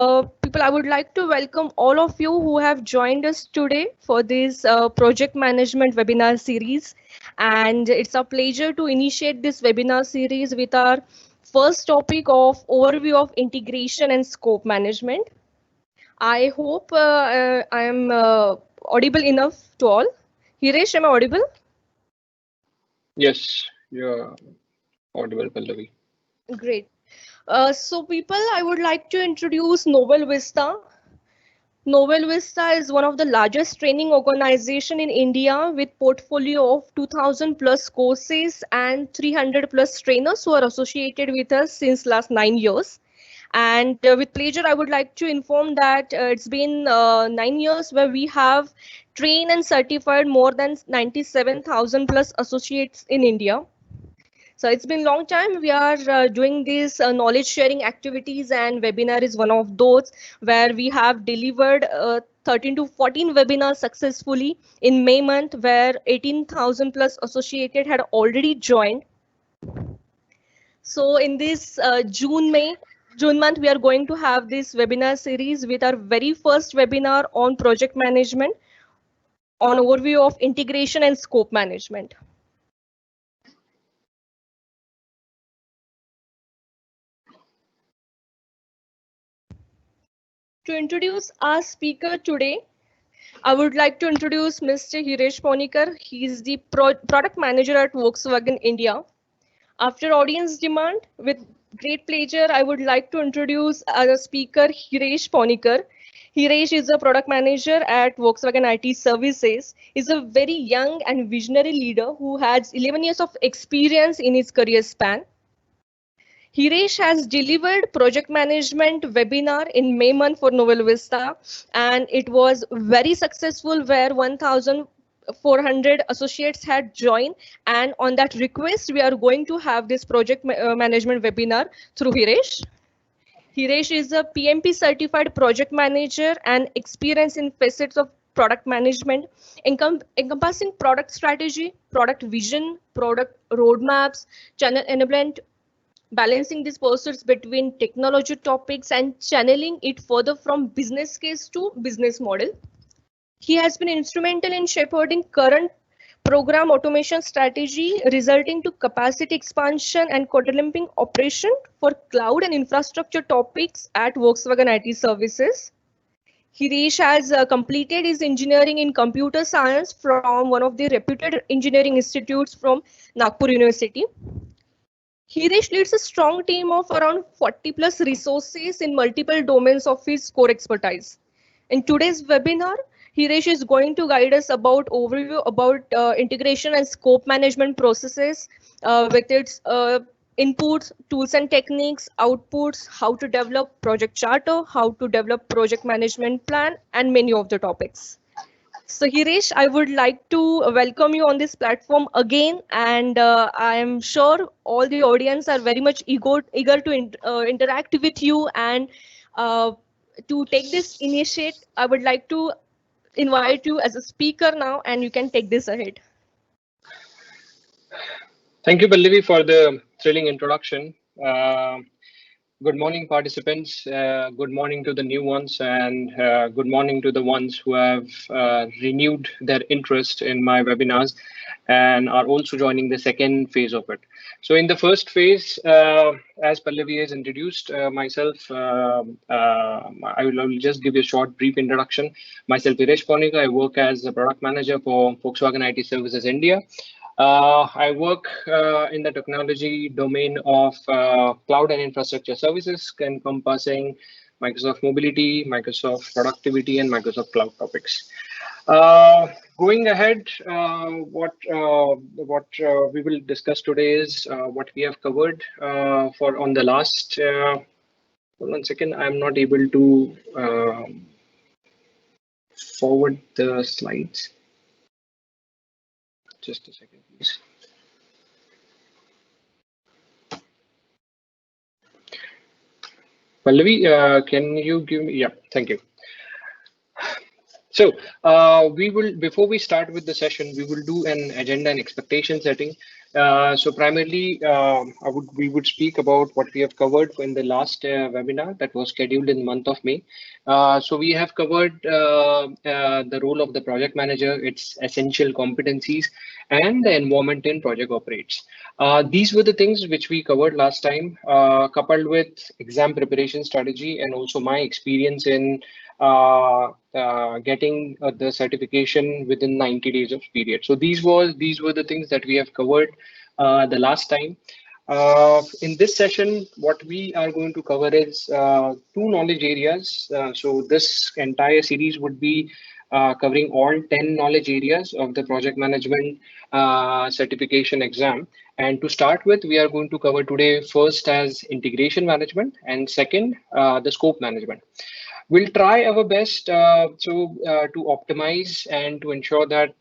People, I would like to welcome all of you who have joined us today for this project management webinar series. And it's a pleasure to initiate this webinar series with our first topic of overview of integration and scope management. I hope I am audible enough to all. Hiresh, am I audible? Yes, you're audible, Pallavi. Great. So people, I would like to introduce NovelVista. NovelVista is one of the largest training organization in India with portfolio of 2000 plus courses and 300 plus trainers who are associated with us since last 9 years. And with pleasure, I would like to inform that it's been 9 years where we have trained and certified more than 97,000 plus associates in India. So it's been a long time. We are doing these knowledge sharing activities, and webinar is one of those where we have delivered 13 to 14 webinars successfully in May month, where 18,000 plus associated had already joined. So in this June month, we are going to have this webinar series with our very first webinar on project management on overview of integration and scope management. To introduce our speaker today, I would like to introduce Mr. Hiresh Ponikar. He is the product manager at Volkswagen India. After audience demand, with great pleasure, I would like to introduce our speaker, Hiresh Ponikar. Hiresh is a product manager at Volkswagen IT Services. He's a very young and visionary leader who has 11 years of experience in his career span. Hiresh has delivered project management webinar in May month for NovelVista, and it was very successful where 1,400 associates had joined. And on that request, we are going to have this project management webinar through Hiresh. Hiresh is a PMP certified project manager and experience in facets of product management, encompassing product strategy, product vision, product roadmaps, channel enablement, balancing these pursuits between technology topics and channeling it further from business case to business model. He has been instrumental in shepherding current program automation strategy, resulting to capacity expansion and quadrumpling operation for cloud and infrastructure topics at Volkswagen IT Services. Hirish has completed his engineering in computer science from one of the reputed engineering institutes from Nagpur University. Hirish leads a strong team of around 40 plus resources in multiple domains of his core expertise. In today's webinar, Hirish is going to guide us about overview about integration and scope management processes with its inputs, tools and techniques, outputs, how to develop project charter, how to develop project management plan, and many of the topics. So Hirish, I would like to welcome you on this platform again, and I am sure all the audience are very much eager to interact with you and to take this initiate. I would like to invite you as a speaker now, and you can take this ahead. Thank you, Pallavi, for the thrilling introduction. Good morning, participants. Good morning to the new ones, and good morning to the ones who have renewed their interest in my webinars and are also joining the second phase of it. So in the first phase, as Pallavi has introduced myself, I will just give you a short, brief introduction. Myself, Hiresh Ponika. I work as a product manager for Volkswagen IT Services India. I work in the technology domain of cloud and infrastructure services, encompassing Microsoft Mobility, Microsoft Productivity, and Microsoft Cloud topics. Going ahead, what we will discuss today is what we have covered for on the last. Hold on a second, I'm not able to forward the slides. Just a second, please. Pallavi, can you give me? Yeah, thank you. So we will, before we start with the session, we will do an agenda and expectation setting. So primarily, we would speak about what we have covered in the last webinar that was scheduled in the month of May. So we have covered the role of the project manager, its essential competencies, and the environment in project operates. These were the things which we covered last time, coupled with exam preparation strategy and also my experience in getting the certification within 90 days of period. So these were the things that we have covered the last time. In this session, what we are going to cover is two knowledge areas. So this entire series would be covering all 10 knowledge areas of the project management certification exam. And to start with, we are going to cover today first as integration management and second, the scope management. We'll try our best to optimize and to ensure that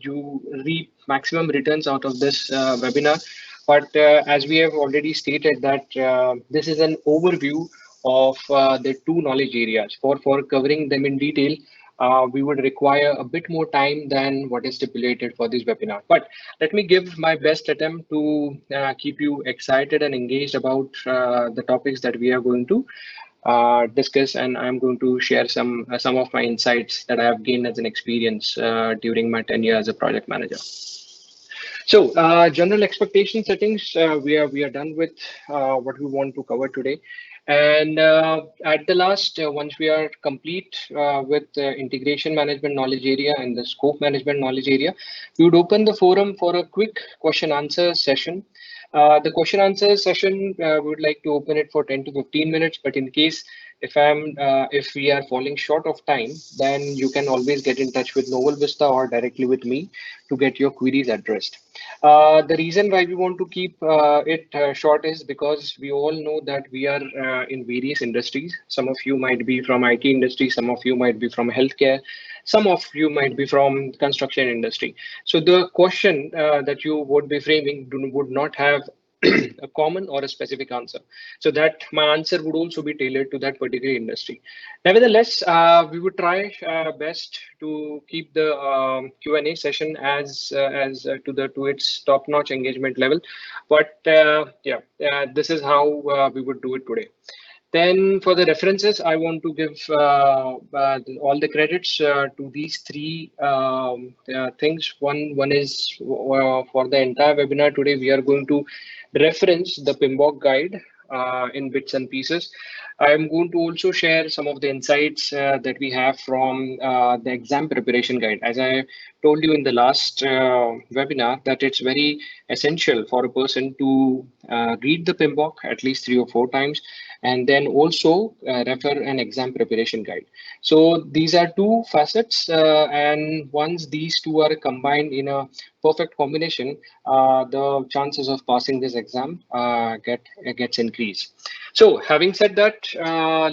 you reap maximum returns out of this webinar. But as we have already stated that this is an overview of the two knowledge areas. For covering them in detail, we would require a bit more time than what is stipulated for this webinar. But let me give my best attempt to keep you excited and engaged about the topics that we are going to discuss, and I'm going to share some of my insights that I have gained as an experience during my tenure as a project manager. So general expectation settings, we are done with what we want to cover today. And at the last, once we are complete with the integration management knowledge area and the scope management knowledge area, we would open the forum for a quick question answer session. The question answer session, we would like to open it for 10 to 15 minutes, but in case if we are falling short of time, then you can always get in touch with NovelVista or directly with me to get your queries addressed. The reason why we want to keep it short is because we all know that we are in various industries. Some of you might be from IT industry, some of you might be from healthcare, some of you might be from construction industry. So the question that you would be framing would not have a common or a specific answer, so that my answer would also be tailored to that particular industry. Nevertheless, we would try best to keep the Q&A session to its top-notch engagement level. But this is how we would do it today. Then for the references, I want to give all the credits to these three things. One is for the entire webinar today, we are going to reference the PMBOK guide in bits and pieces. I'm going to also share some of the insights that we have from the exam preparation guide. As I told you in the last webinar, that it's very essential for a person to read the PMBOK at least 3 or 4 times, and then also refer an exam preparation guide. So these are two facets, and once these two are combined in a perfect combination, the chances of passing this exam gets increased. So having said that,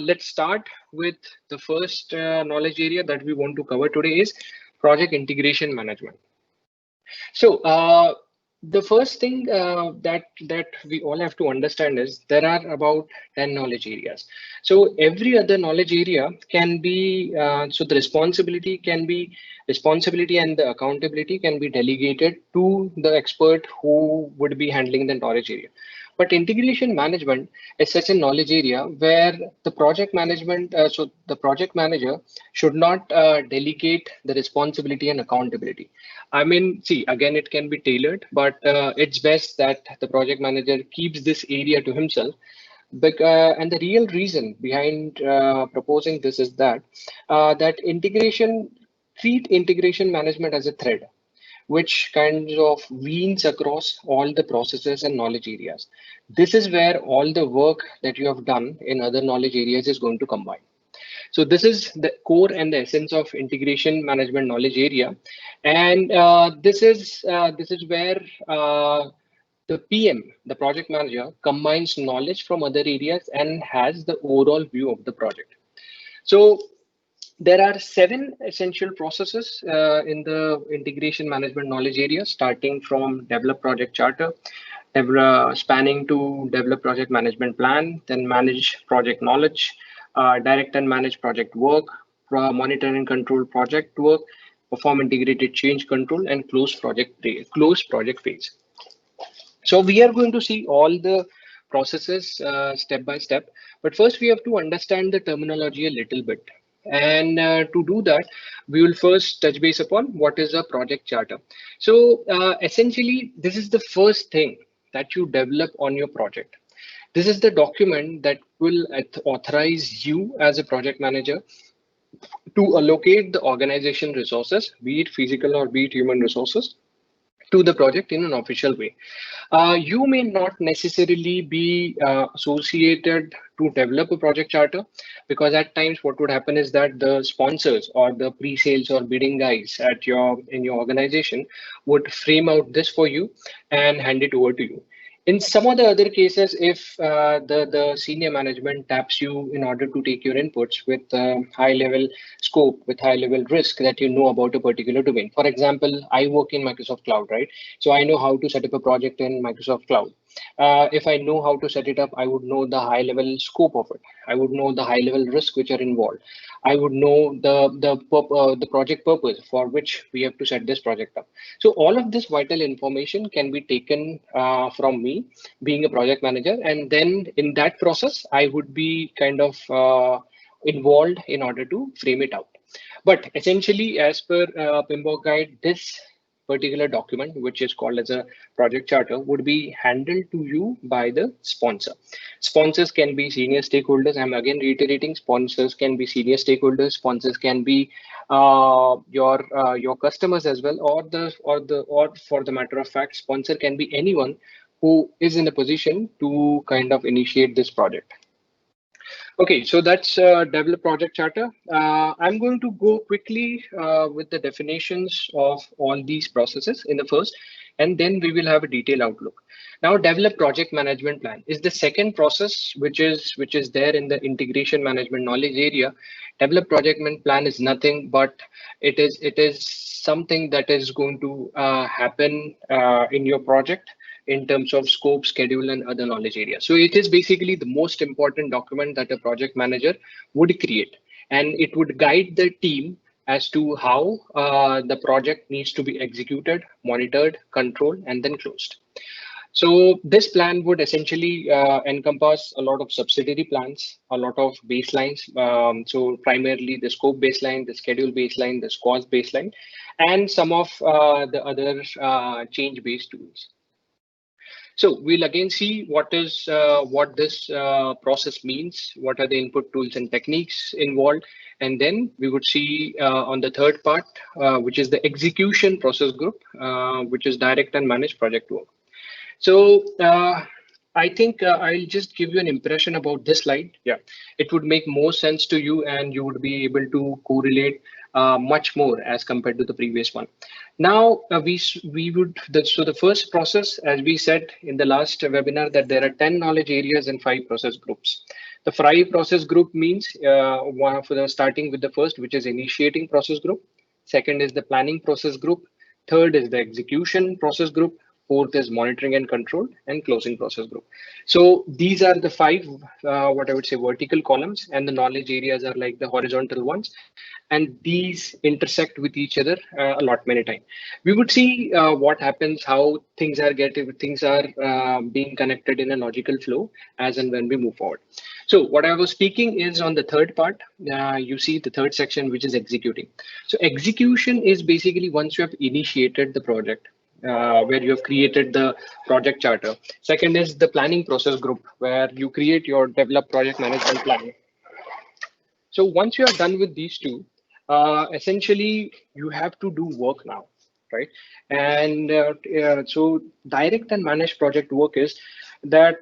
let's start with the first knowledge area that we want to cover today is project integration management. So the first thing that we all have to understand is there are about 10 knowledge areas. So every other knowledge area can be, so the responsibility and the accountability can be delegated to the expert who would be handling the knowledge area. But integration management is such a knowledge area where the project project manager should not delegate the responsibility and accountability. I mean, see, again, it can be tailored, but it's best that the project manager keeps this area to himself. And the real reason behind proposing this is that treat integration management as a thread, which kind of weaves across all the processes and knowledge areas. This is where all the work that you have done in other knowledge areas is going to combine. So this is the core and the essence of integration management knowledge area, and this is where the PM, the project manager, combines knowledge from other areas and has the overall view of the project. So there are 7 essential processes in the integration management knowledge area, starting from develop project charter, spanning to develop project management plan, then manage project knowledge, direct and manage project work, monitor and control project work, perform integrated change control, and close project phase. So we are going to see all the processes step by step, but first we have to understand the terminology a little bit. And to do that, we will first touch base upon what is a project charter. So essentially, this is the first thing that you develop on your project. This is the document that will authorize you as a project manager to allocate the organization resources, be it physical or be it human resources, to the project in an official way. You may not necessarily be associated to develop a project charter, because at times what would happen is that the sponsors or the pre-sales or bidding guys at your organization would frame out this for you and hand it over to you. In some of the other cases, if the senior management taps you in order to take your inputs with high level scope, with high level risk that you know about a particular domain. For example, I work in Microsoft Cloud, right? So I know how to set up a project in Microsoft Cloud. If I know how to set it up, I would know the high level scope of it. I would know the high level risk which are involved. I would know the project purpose for which we have to set this project up. So all of this vital information can be taken from me being a project manager, and then in that process, I would be kind of involved in order to frame it out. But essentially, as per PMBOK guide, this particular document, which is called as a project charter, would be handled to you by the sponsor. Sponsors can be senior stakeholders. I'm again reiterating, sponsors can be senior stakeholders. Sponsors can be your customers as well, or for the matter of fact, sponsor can be anyone who is in a position to kind of initiate this project. Okay, so that's develop project charter. I'm going to go quickly with the definitions of all these processes in the first, and then we will have a detailed outlook. Now, develop project management plan is the second process, which is there in the integration management knowledge area. Develop project management plan is nothing but it is something that is going to happen in your project in terms of scope, schedule, and other knowledge areas. So it is basically the most important document that a project manager would create, and it would guide the team as to how the project needs to be executed, monitored, controlled, and then closed. So this plan would essentially encompass a lot of subsidiary plans, a lot of baselines. So primarily the scope baseline, the schedule baseline, the cost baseline, and some of the other change-based tools. So we'll again see what this process means, what are the input tools and techniques involved, and then we would see on the third part, which is the execution process group, which is direct and managed project work. So I think I'll just give you an impression about this slide. Yeah, it would make more sense to you, and you would be able to correlate much more as compared to the previous one. Now so the first process, as we said in the last webinar, that there are 10 knowledge areas and 5 process groups. The 5 process group means starting with the first, which is initiating process group. Second is the planning process group. Third is the execution process group. Fourth is monitoring and control, and closing process group. So these are the 5, what I would say, vertical columns, and the knowledge areas are like the horizontal ones. And these intersect with each other a lot many times. We would see what happens, how things are being connected in a logical flow as and when we move forward. So what I was speaking is on the third part. You see the third section, which is executing. So execution is basically once you have initiated the project, where you have created the project charter. Second is the planning process group, where you create your develop project management plan. So once you are done with these two, essentially you have to do work now, right? And so direct and managed project work is that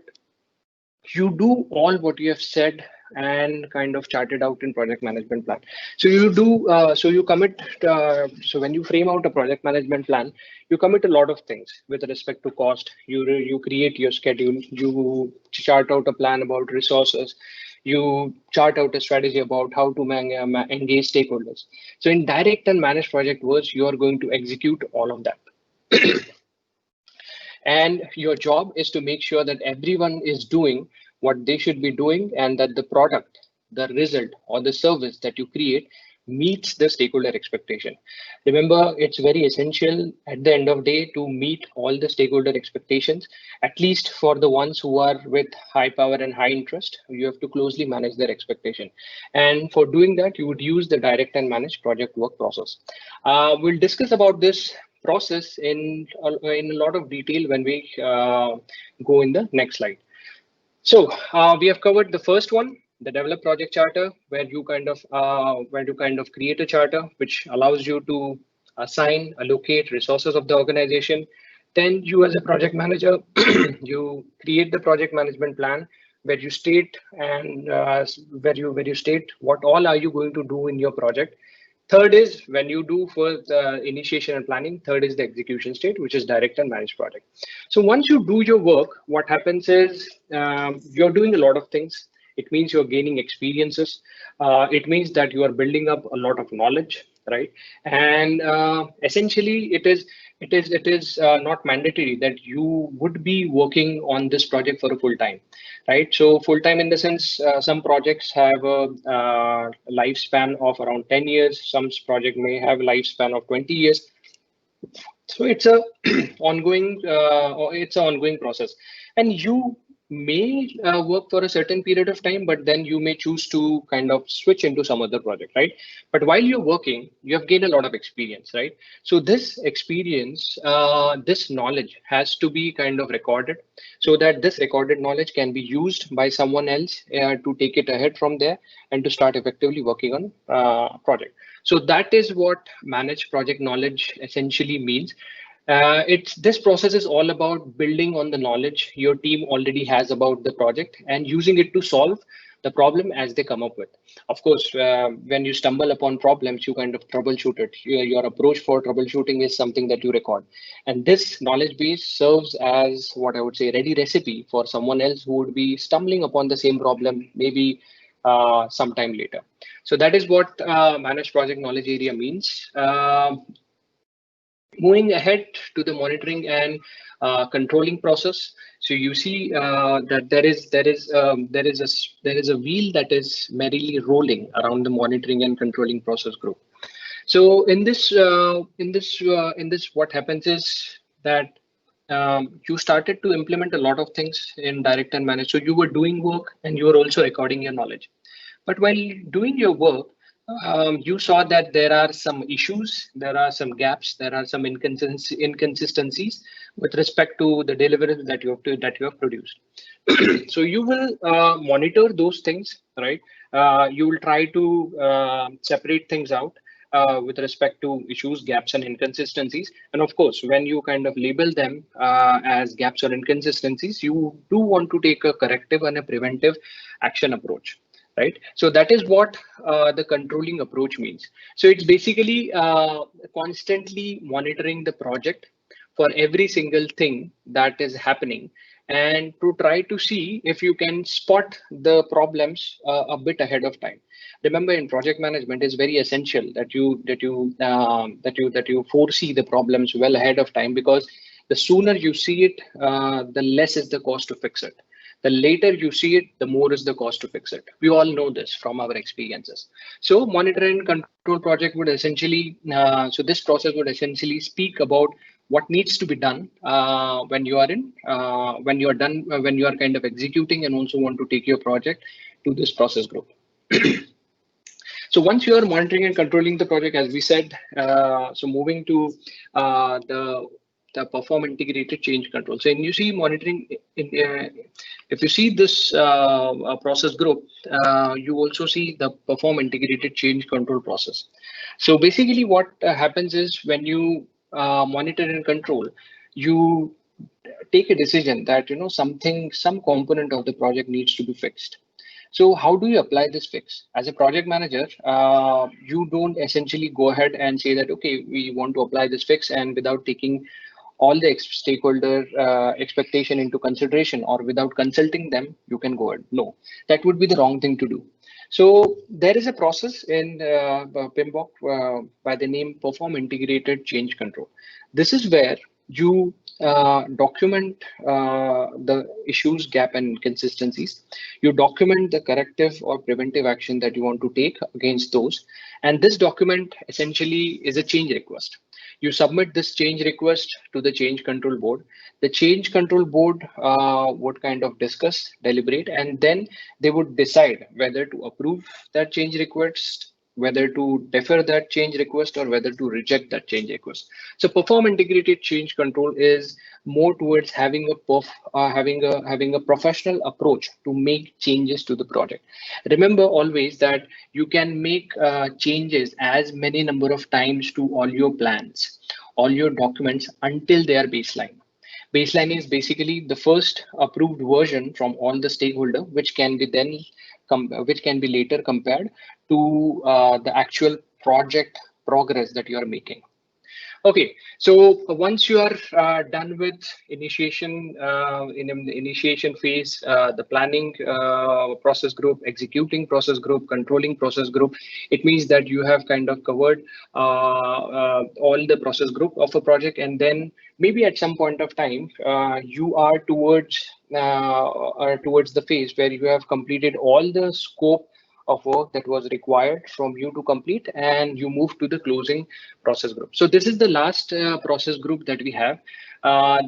you do all what you have said and kind of charted out in project management plan. So you do, so you commit, so when you frame out a project management plan, you commit a lot of things with respect to cost. You create your schedule, you chart out a plan about resources, you chart out a strategy about how to engage stakeholders. So in direct and managed project works, you are going to execute all of that. And your job is to make sure that everyone is doing what they should be doing, and that the product, the result, or the service that you create meets the stakeholder expectation. Remember, it's very essential at the end of the day to meet all the stakeholder expectations, at least for the ones who are with high power and high interest. You have to closely manage their expectation. And for doing that, you would use the direct and managed project work process. We'll discuss about this process in a lot of detail when we go in the next slide. So we have covered the first one, the develop project charter, where you kind of create a charter which allows you to assign, allocate resources of the organization. Then you, as a project manager, you create the project management plan where you state what all are you going to do in your project. Third is when you do for the initiation and planning. Third is the execution state, which is direct and managed project. So once you do your work, what happens is you're doing a lot of things. It means you're gaining experiences. It means that you are building up a lot of knowledge, right? And essentially, it is not mandatory that you would be working on this project for a full time, right? So full time in the sense, some projects have a lifespan of around 10 years. Some project may have a lifespan of 20 years. So it's a ongoing process, and you may work for a certain period of time, but then you may choose to kind of switch into some other project, right? But while you're working, you have gained a lot of experience, right? So this experience, this knowledge has to be kind of recorded, so that this recorded knowledge can be used by someone else to take it ahead from there and to start effectively working on project. So that is what managed project knowledge essentially means. This process is all about building on the knowledge your team already has about the project and using it to solve the problem as they come up with. Of course, when you stumble upon problems, you kind of troubleshoot it. Your approach for troubleshooting is something that you record. And this knowledge base serves as what I would say ready recipe for someone else who would be stumbling upon the same problem maybe sometime later. So that is what managed project knowledge area means. Moving ahead to the monitoring and controlling process. So you see that there is a wheel that is merrily rolling around the monitoring and controlling process group. So in this, what happens is that you started to implement a lot of things in direct and managed. So you were doing work and you were also recording your knowledge. But while doing your work, you saw that there are some issues, there are some gaps, there are some inconsistencies with respect to the deliverables that you have produced. So you will monitor those things, right? You will try to separate things out with respect to issues, gaps, and inconsistencies. And of course, when you kind of label them as gaps or inconsistencies, you do want to take a corrective and a preventive action approach. Right. So that is what the controlling approach means. So it's basically constantly monitoring the project for every single thing that is happening and to try to see if you can spot the problems a bit ahead of time. Remember, in project management, it's very essential that you foresee the problems well ahead of time, because the sooner you see it, the less is the cost to fix it. The later you see it, the more is the cost to fix it. We all know this from our experiences. So monitor and control project would essentially, so this process would essentially speak about what needs to be done when you are kind of executing and also want to take your project to this process group. So once you are monitoring and controlling the project, as we said, so moving to the Parform integrated change control. So when you see monitoring, if you see this process group, you also see the Parform integrated change control process. So basically what happens is when you monitor and control, you take a decision that, some component of the project needs to be fixed. So how do you apply this fix? As a project manager, you don't essentially go ahead and say that, okay, we want to apply this fix, and without taking all the stakeholder expectation into consideration or without consulting them, you can go ahead. No, that would be the wrong thing to do. So there is a process in PMBOK by the name Parform Integrated Change Control. This is where you document the issues, gap, and inconsistencies. You document the corrective or preventive action that you want to take against those. And this document essentially is a change request. You submit this change request to the change control board. The change control board would kind of discuss, deliberate, and then they would decide whether to approve that change request, whether to defer that change request, or whether to reject that change request. So perform integrated change control is more towards having a professional approach to make changes to the project. Remember always that you can make changes as many number of times to all your plans, all your documents until they are baseline. Baseline is basically the first approved version from all the stakeholder, which can be which can be later compared to the actual project progress that you are making. Okay, so once you are done with initiation, in the initiation phase, the planning process group, executing process group, controlling process group, it means that you have kind of covered all the process group of a project, and then maybe at some point of time, you are towards the phase where you have completed all the scope of work that was required from you to complete, and you move to the closing process group. So this is the last process group that we have.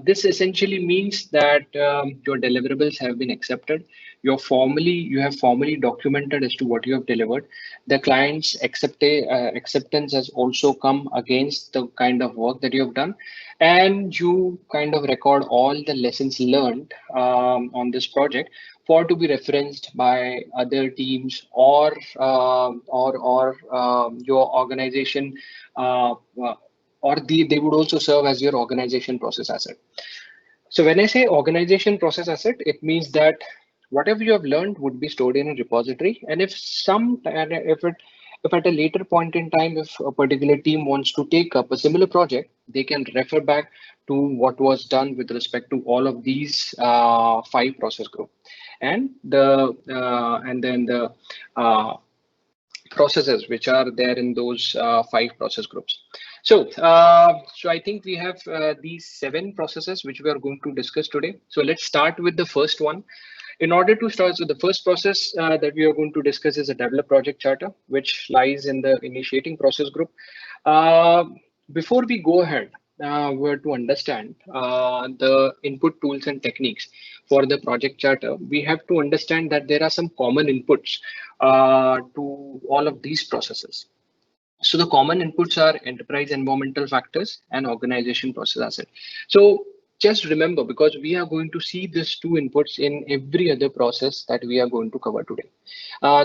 This essentially means that your deliverables have been accepted. You have formally documented as to what you have delivered. The client's acceptance has also come against the kind of work that you have done, and you kind of record all the lessons learned on this project for to be referenced by other teams or your organization, or they would also serve as your organization process asset. So when I say organization process asset, it means that whatever you have learned would be stored in a repository, and if at a later point in time, if a particular team wants to take up a similar project, they can refer back to what was done with respect to all of these 5 process group, and then the processes which are there in those 5 process groups. So I think we have these 7 processes which we are going to discuss today. So let's start with the first one. In order to start, so the first process that we are going to discuss is a develop project charter, which lies in the initiating process group. Before we go ahead, were to understand the input tools and techniques for the project charter, we have to understand that there are some common inputs to all of these processes. So the common inputs are enterprise environmental factors and organization process asset. So just remember, because we are going to see these 2 inputs in every other process that we are going to cover today.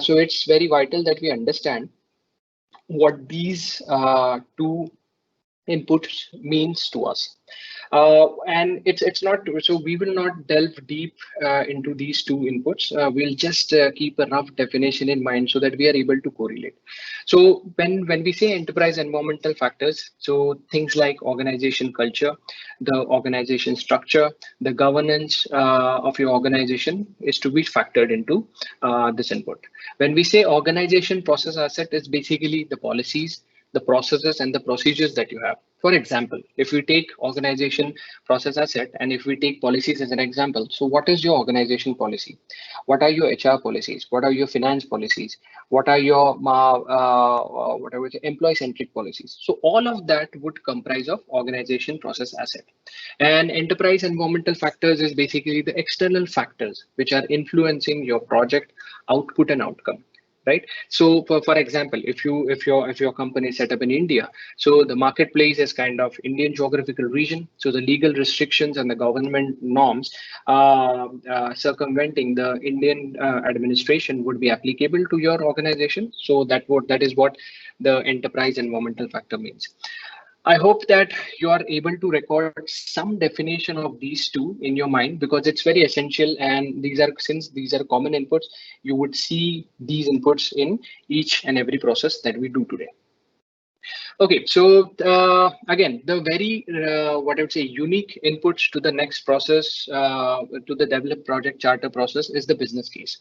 So it's very vital that we understand what these 2 inputs means to us. And it's not, so we will not delve deep into these 2 inputs. We'll just keep a rough definition in mind so that we are able to correlate. So when we say enterprise environmental factors, so things like organization culture, the organization structure, the governance of your organization is to be factored into this input. When we say organization process asset, is basically the policies, the processes, and the procedures that you have. For example, if we take organization process asset, and if we take policies as an example, so what is your organization policy? What are your HR policies? What are your finance policies? What are your whatever employee-centric policies? So all of that would comprise of organization process asset. And enterprise environmental factors is basically the external factors which are influencing your project output and outcome. Right. So for example, if your company is set up in India, so the marketplace is kind of Indian geographical region. So the legal restrictions and the government norms circumventing the Indian administration would be applicable to your organization. So that is what the enterprise environmental factor means. I hope that you are able to record some definition of these 2 in your mind, because it's very essential. And since these are common inputs, you would see these inputs in each and every process that we do today. Okay, so again, the very what I would say unique inputs to the next process, to the develop project charter process, is the business case.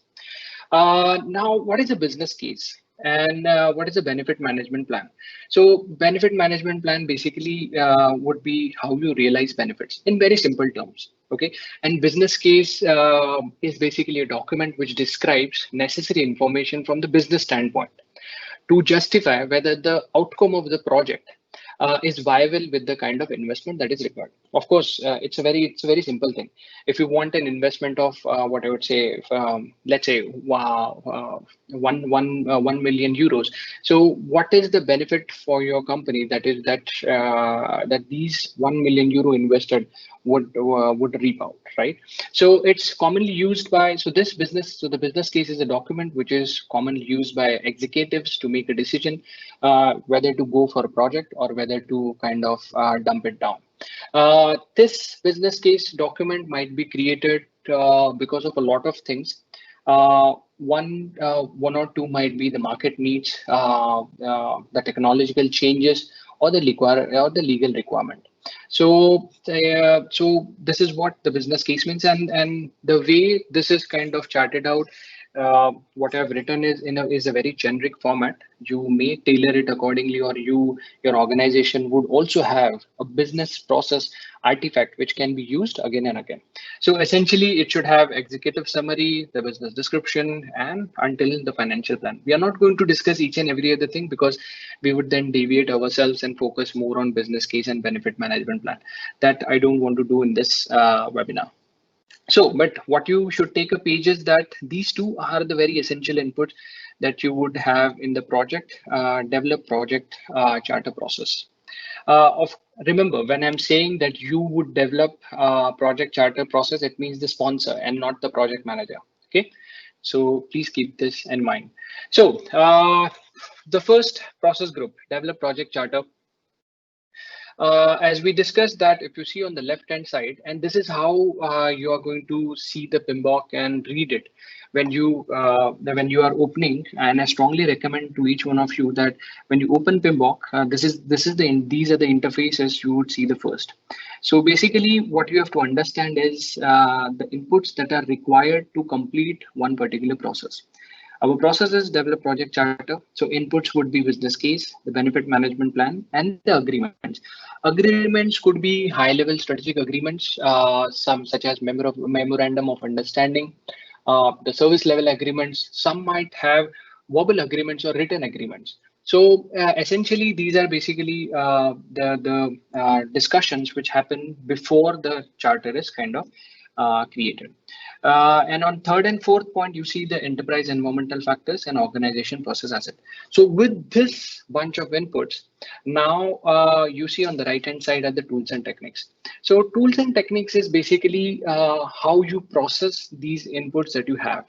Now, what is a business case? And what is the benefit management plan? So benefit management plan basically would be how you realize benefits in very simple terms. Okay, and business case is basically a document which describes necessary information from the business standpoint to justify whether the outcome of the project is viable with the kind of investment that is required. Of course, it's a very simple thing. If you want an investment of what I would say, if, let's say, wow, 1 million euros. So, what is the benefit for your company that is that these 1 million euro invested would reap out, right? So it's commonly used by so the business case is a document which is commonly used by executives to make a decision whether to go for a project or whether to kind of dump it down. This business case document might be created because of a lot of things. One or two might be the market needs, the technological changes, or the legal requirement. So this is what the business case means, and the way this is kind of charted out. What I've written is a very generic format. You may tailor it accordingly, or your organization would also have a business process artifact which can be used again and again. So essentially, it should have executive summary, the business description, and until the financial plan. We are not going to discuss each and every other thing because we would then deviate ourselves and focus more on business case and benefit management plan. That I don't want to do in this webinar. So, but what you should take a page is that these two are the very essential inputs that you would have in the project, develop project charter process. Of Remember, when I'm saying that you would develop project charter process, it means the sponsor and not the project manager. Okay, so please keep this in mind. So the first process group, develop project charter. As we discussed that, if you see on the left hand side, and this is how you are going to see the PMBOK and read it when you are opening. And I strongly recommend to each one of you that when you open PMBOK, these are the interfaces you would see the first. So basically, what you have to understand is the inputs that are required to complete one particular process. Our process is develop project charter. So inputs would be business case, the benefit management plan, and the agreements. Agreements could be high-level strategic agreements, some such as memorandum of understanding, the service level agreements. Some might have verbal agreements or written agreements. So essentially, these are basically the discussions which happen before the charter is kind of created. And on third and fourth point, you see the enterprise environmental factors and organization process asset. So with this bunch of inputs, now you see on the right hand side are the tools and techniques. So tools and techniques is basically how you process these inputs that you have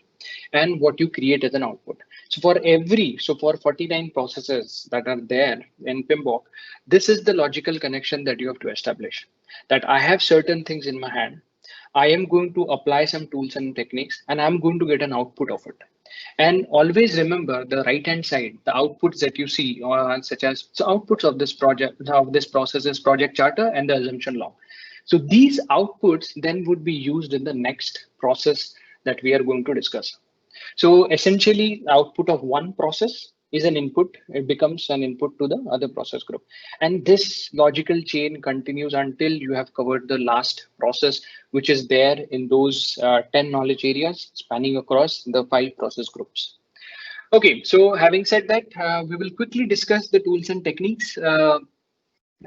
and what you create as an output. So for 49 processes that are there in PMBOK, this is the logical connection that you have to establish. That I have certain things in my hand. I am going to apply some tools and techniques, and I'm going to get an output of it. And always remember the right hand side, the outputs that you see, such as outputs of this process is project charter and the assumption log. So these outputs then would be used in the next process that we are going to discuss. So essentially, output of one process is an input. It becomes an input to the other process group. And this logical chain continues until you have covered the last process, which is there in those 10 knowledge areas spanning across the 5 process groups. Okay, so having said that, we will quickly discuss the tools and techniques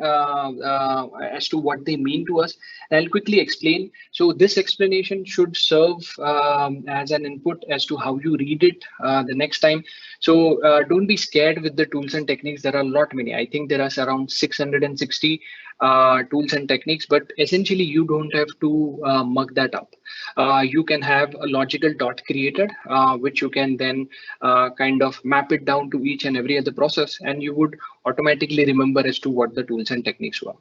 as to what they mean to us. And I'll quickly explain. So this explanation should serve as an input as to how you read it the next time. So don't be scared with the tools and techniques. There are a lot many. I think there are around 660 tools and techniques, but essentially you don't have to mug that up. You can have a logical dot created, which you can then kind of map it down to each and every other process, and you would automatically remember as to what the tools and techniques were.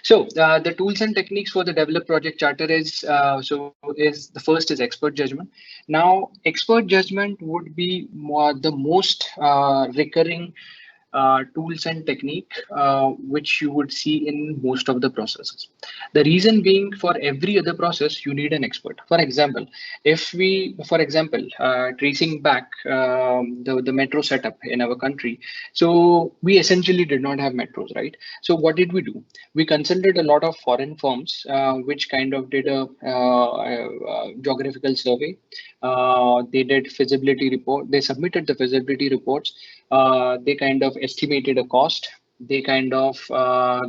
So the tools and techniques for the develop project charter is the first is expert judgment. Now, expert judgment would be the most recurring tools and technique which you would see in most of the processes. The reason being, for every other process, you need an expert. For example, tracing back the metro setup in our country, so we essentially did not have metros, right? So what did we do? We consulted a lot of foreign firms which kind of did a geographical survey. They did feasibility report. They submitted the feasibility reports. They kind of estimated a cost. They kind of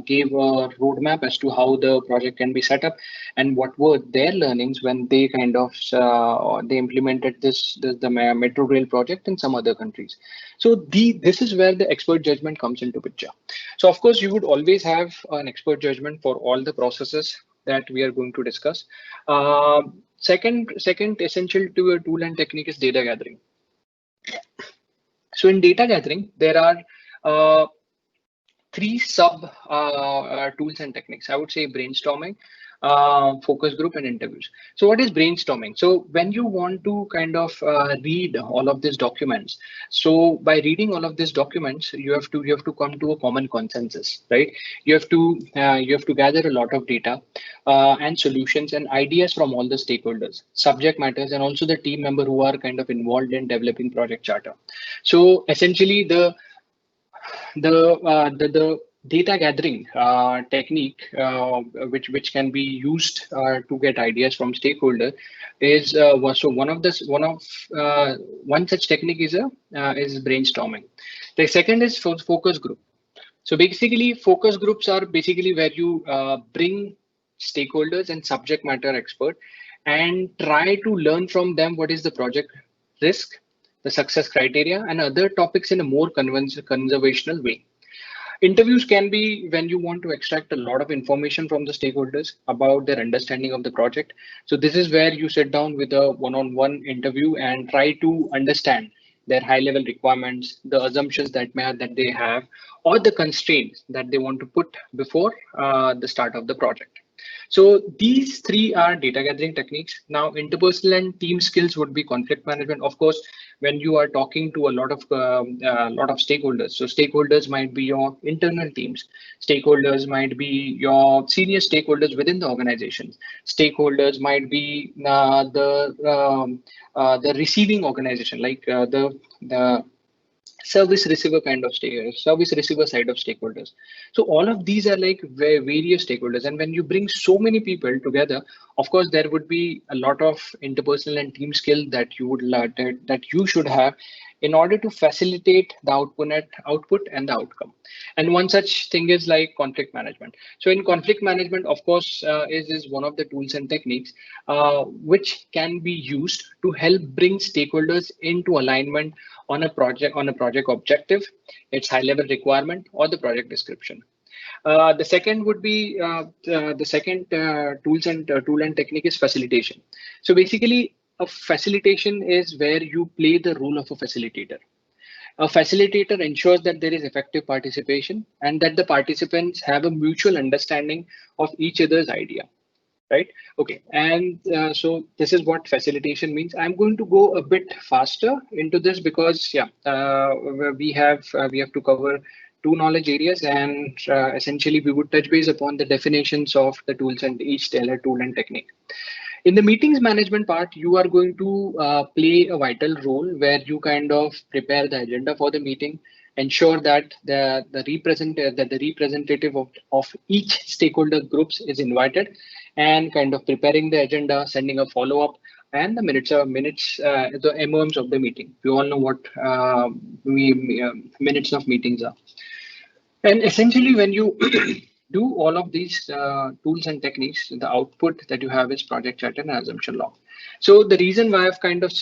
gave a roadmap as to how the project can be set up and what were their learnings when they kind of they implemented the metro rail project in some other countries. So this is where the expert judgment comes into picture. So of course you would always have an expert judgment for all the processes that we are going to discuss. Second essential to a tool and technique is data gathering. So in data gathering, there are three sub tools and techniques. I would say brainstorming, focus group, and interviews. So what is brainstorming? So when you want to kind of read all of these documents, so by reading all of these documents, you have to come to a common consensus, right? You have to gather a lot of data and solutions and ideas from all the stakeholders, subject matters, and also the team member who are kind of involved in developing project charter. So essentially the data gathering technique which can be used to get ideas from stakeholder is so one such technique is brainstorming. The second is focus group. So basically focus groups are basically where you bring stakeholders and subject matter expert and try to learn from them what is the project risk, the success criteria, and other topics in a more conservational way. Interviews can be when you want to extract a lot of information from the stakeholders about their understanding of the project. So this is where you sit down with a one-on-one interview and try to understand their high-level requirements, the assumptions that they have, or the constraints that they want to put before the start of the project. So these three are data gathering techniques. Now, interpersonal and team skills would be conflict management. Of course, when you are talking to a lot of stakeholders, so stakeholders might be your internal teams, stakeholders might be your senior stakeholders within the organization, stakeholders might be the receiving organization, like the service receiver service receiver side of stakeholders. So all of these are like various stakeholders, and when you bring so many people together, of course there would be a lot of interpersonal and team skill that you would that you should have in order to facilitate the output and the outcome. And one such thing is like conflict management. So in conflict management, of course, is one of the tools and techniques which can be used to help bring stakeholders into alignment on a project objective, its high level requirement, or the project description. The second would be tool and technique is facilitation. So basically, a facilitation is where you play the role of a facilitator. A facilitator ensures that there is effective participation and that the participants have a mutual understanding of each other's idea. Right. Okay. And so this is what facilitation means. I'm going to go a bit faster into this because we have to cover two knowledge areas, and essentially we would touch base upon the definitions of the tools and each tool and technique. In the meetings management part, you are going to play a vital role where you kind of prepare the agenda for the meeting, ensure that the representative of each stakeholder groups is invited, and kind of preparing the agenda, sending a follow-up, and the the MOMs of the meeting. We all know what minutes of meetings are. And essentially, when you do all of these tools and techniques, the output that you have is project charter and assumption log. So the reason why I've kind of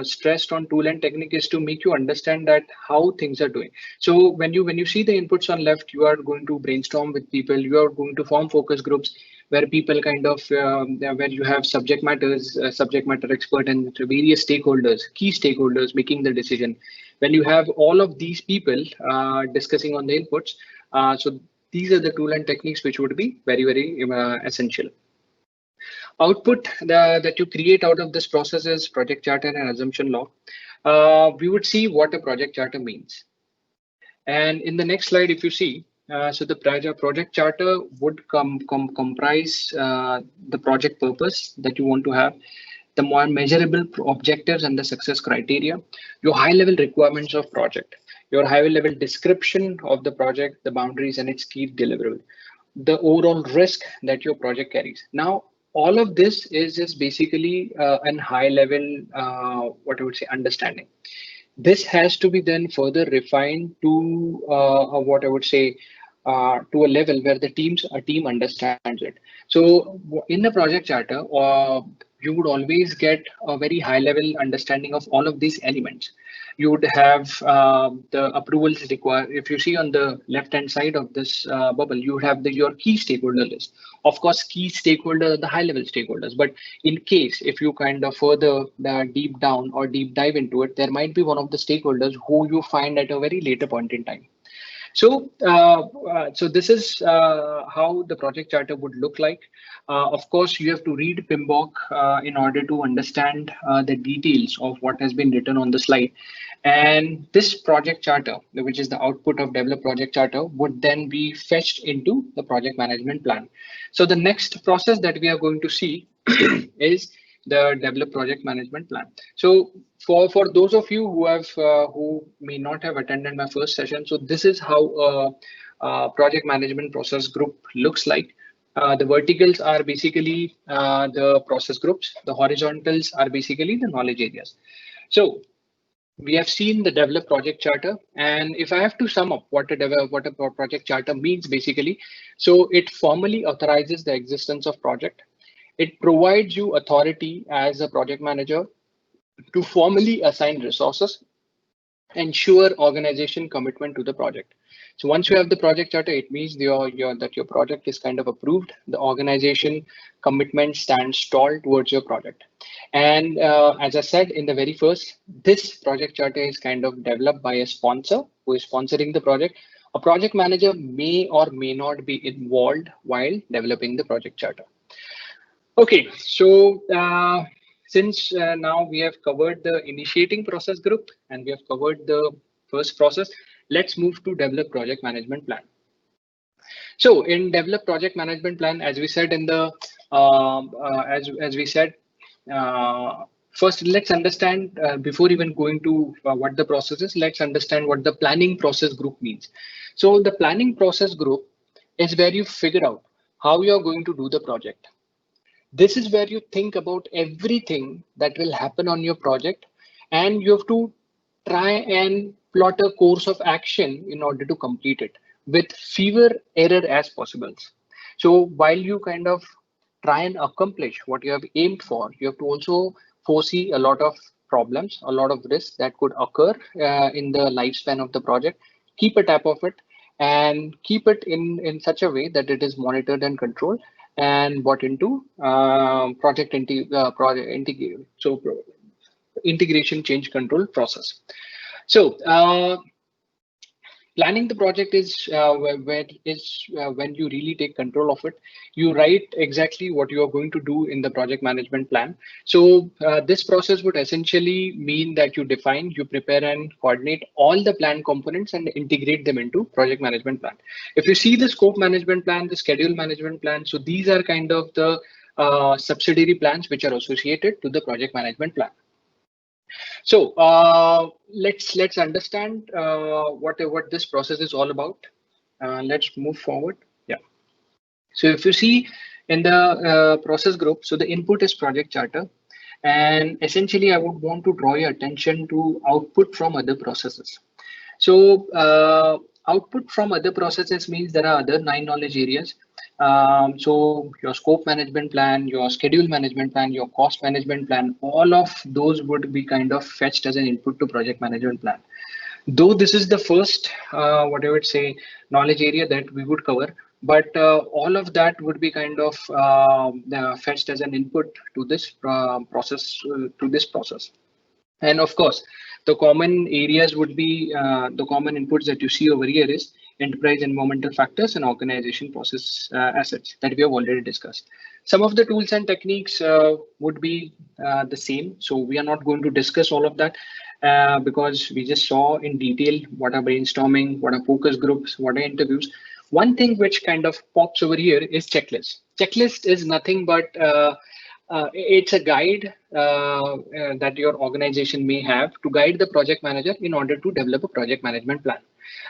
stressed on tool and technique is to make you understand that how things are doing. So when you see the inputs on left, you are going to brainstorm with people. You are going to form focus groups where people kind of where you have subject matter expert and various stakeholders, key stakeholders making the decision. When you have all of these people discussing on the inputs, so these are the tool and techniques which would be very, very essential. Output that you create out of this process is project charter and assumption log. We would see what a project charter means. And in the next slide, if you see, so the project charter would comprise the project purpose that you want to have, the more measurable objectives and the success criteria, your high level requirements of project, your high level description of the project, the boundaries and its key deliverable, the overall risk that your project carries. Now, all of this is just basically an high level, what I would say, understanding. This has to be then further refined to what I would say to a level where a team understands it. So in the project charter, you would always get a very high level understanding of all of these elements. You would have the approvals required. If you see on the left hand side of this bubble, you would have your key stakeholder list. Of course, key stakeholder are the high level stakeholders, but in case if you kind of further deep down or deep dive into it, there might be one of the stakeholders who you find at a very later point in time. So this is how the project charter would look like. Of course, you have to read PMBOK in order to understand the details of what has been written on the slide. And this project charter, which is the output of developed project charter, would then be fetched into the project management plan. So the next process that we are going to see is the develop project management plan. So for those of you who may not have attended my first session, so this is how a project management process group looks like. The verticals are basically the process groups. The horizontals are basically the knowledge areas. So we have seen the develop project charter, and if I have to sum up what a project charter means, basically, so it formally authorizes the existence of project. It provides you authority as a project manager to formally assign resources, ensure organization commitment to the project. So once you have the project charter, it means that your project is kind of approved. The organization commitment stands tall towards your project. And as I said in the very first, this project charter is kind of developed by a sponsor who is sponsoring the project. A project manager may or may not be involved while developing the project charter. Okay, so since now we have covered the initiating process group and we have covered the first process, let's move to develop project management plan. So in develop project management plan, as we said in the as we said, first let's understand before even going to what the process is. Let's understand what the planning process group means. So the planning process group is where you figure out how you are going to do the project. This is where you think about everything that will happen on your project, and you have to try and plot a course of action in order to complete it with fewer error as possible. So while you kind of try and accomplish what you have aimed for, you have to also foresee a lot of problems, a lot of risks that could occur in the lifespan of the project. Keep a tab of it and keep it in such a way that it is monitored and controlled and brought into integration change control process. So planning the project is when you really take control of it. You write exactly what you are going to do in the project management plan. So this process would essentially mean that you define, you prepare and coordinate all the plan components and integrate them into project management plan. If you see the scope management plan, the schedule management plan, so these are kind of the subsidiary plans which are associated to the project management plan. So let's understand what this process is all about. Let's move forward. Yeah. So if you see in the process group, so the input is project charter, and essentially I would want to draw your attention to output from other processes. So output from other processes means there are other 9 knowledge areas. So your scope management plan, your schedule management plan, your cost management plan, all of those would be kind of fetched as an input to project management plan. Though this is the first, what I would say, knowledge area that we would cover, but all of that would be kind of fetched as an input to this process. And of course, the common areas would be the common inputs that you see over here is enterprise environmental factors and organization process assets that we have already discussed. Some of the tools and techniques would be the same. So we are not going to discuss all of that. because we just saw in detail what are brainstorming, what are focus groups, what are interviews. One thing which kind of pops over here is checklist. Checklist is nothing but it's a guide that your organization may have to guide the project manager in order to develop a project management plan.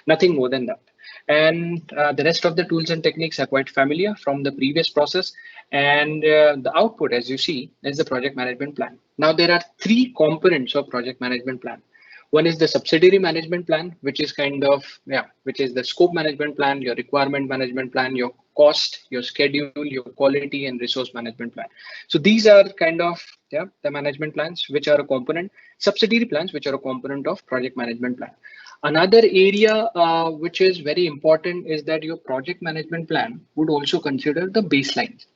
Nothing more than that. And the rest of the tools and techniques are quite familiar from the previous process. And the output, as you see, is the project management plan. Now, there are three components of project management plan. One is the subsidiary management plan, which is which is the scope management plan, your requirement management plan, your cost, your schedule, your quality, and resource management plan. So these are kind of the management plans, which are a component, subsidiary plans, which are a component of project management plan. Another area which is very important is that your project management plan would also consider the baselines.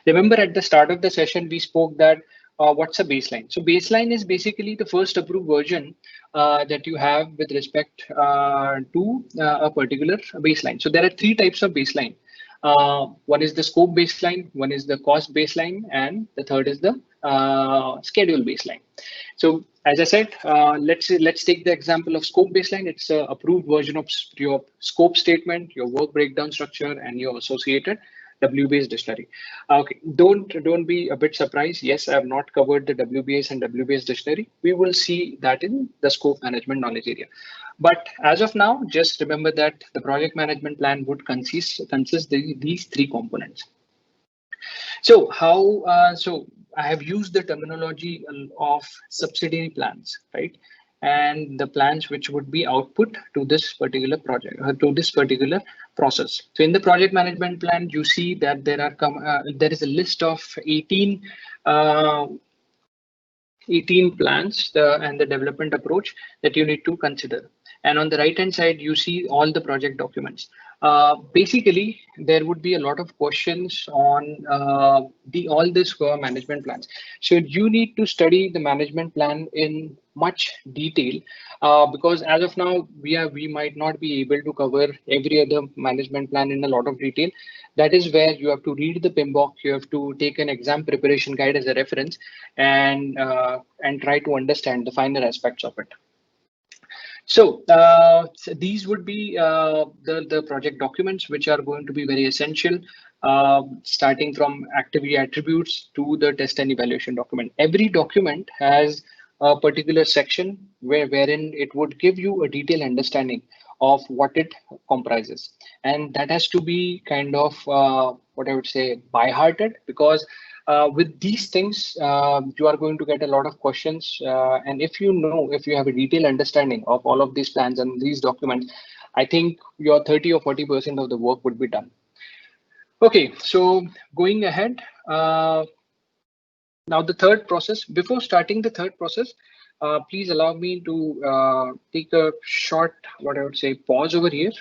Remember at the start of the session, we spoke that what's a baseline? So baseline is basically the first approved version that you have with respect to a particular baseline. So there are three types of baseline. One is the scope baseline, one is the cost baseline, and the third is the schedule baseline. So as I said, let's take the example of scope baseline. It's an approved version of your scope statement, your work breakdown structure, and your associated WBS dictionary. Okay, don't be a bit surprised. Yes, I have not covered the WBS and WBS dictionary. We will see that in the scope management knowledge area. But as of now, just remember that the project management plan would consist these three components. So so I have used the terminology of subsidiary plans, right? And the plans which would be output to this particular project, to this particular process. So in the project management plan, you see that there is a list of 18 plans and the development approach that you need to consider. And on the right hand side, you see all the project documents. Basically, there would be a lot of questions on all this management plans. So you need to study the management plan in much detail because as of now, we might not be able to cover every other management plan in a lot of detail. That is where you have to read the PMBOK, you have to take an exam preparation guide as a reference and try to understand the finer aspects of it. So these would be the project documents, which are going to be very essential, starting from activity attributes to the test and evaluation document. Every document has a particular section wherein it would give you a detailed understanding of what it comprises. And that has to be kind of what I would say by-hearted, because with these things, you are going to get a lot of questions. And if you have a detailed understanding of all of these plans and these documents, I think your 30 or 40% of the work would be done. Okay, so going ahead, now the third process. Before starting the third process, please allow me to take a short, what I would say, pause over here.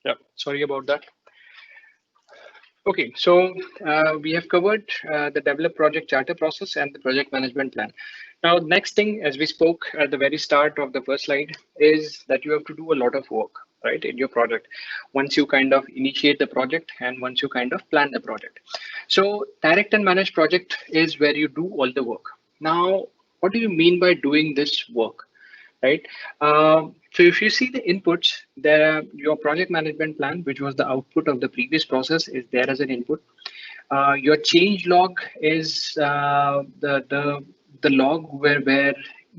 Yeah, sorry about that. Okay, so we have covered the develop project charter process and the project management plan. Now, next thing, as we spoke at the very start of the first slide, is that you have to do a lot of work, right, in your project. Once you kind of initiate the project and once you kind of plan the project. So direct and managed project is where you do all the work. Now, what do you mean by doing this work? Right. So if you see the inputs, there your project management plan, which was the output of the previous process, is there as an input. Your change log is the log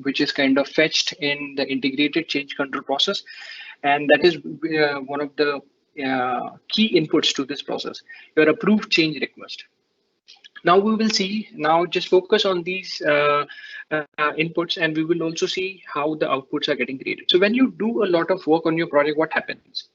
which is kind of fetched in the integrated change control process, and that is one of the key inputs to this process, your approved change request. Now we will see, now just focus on these inputs, and we will also see how the outputs are getting created. So when you do a lot of work on your project, what happens?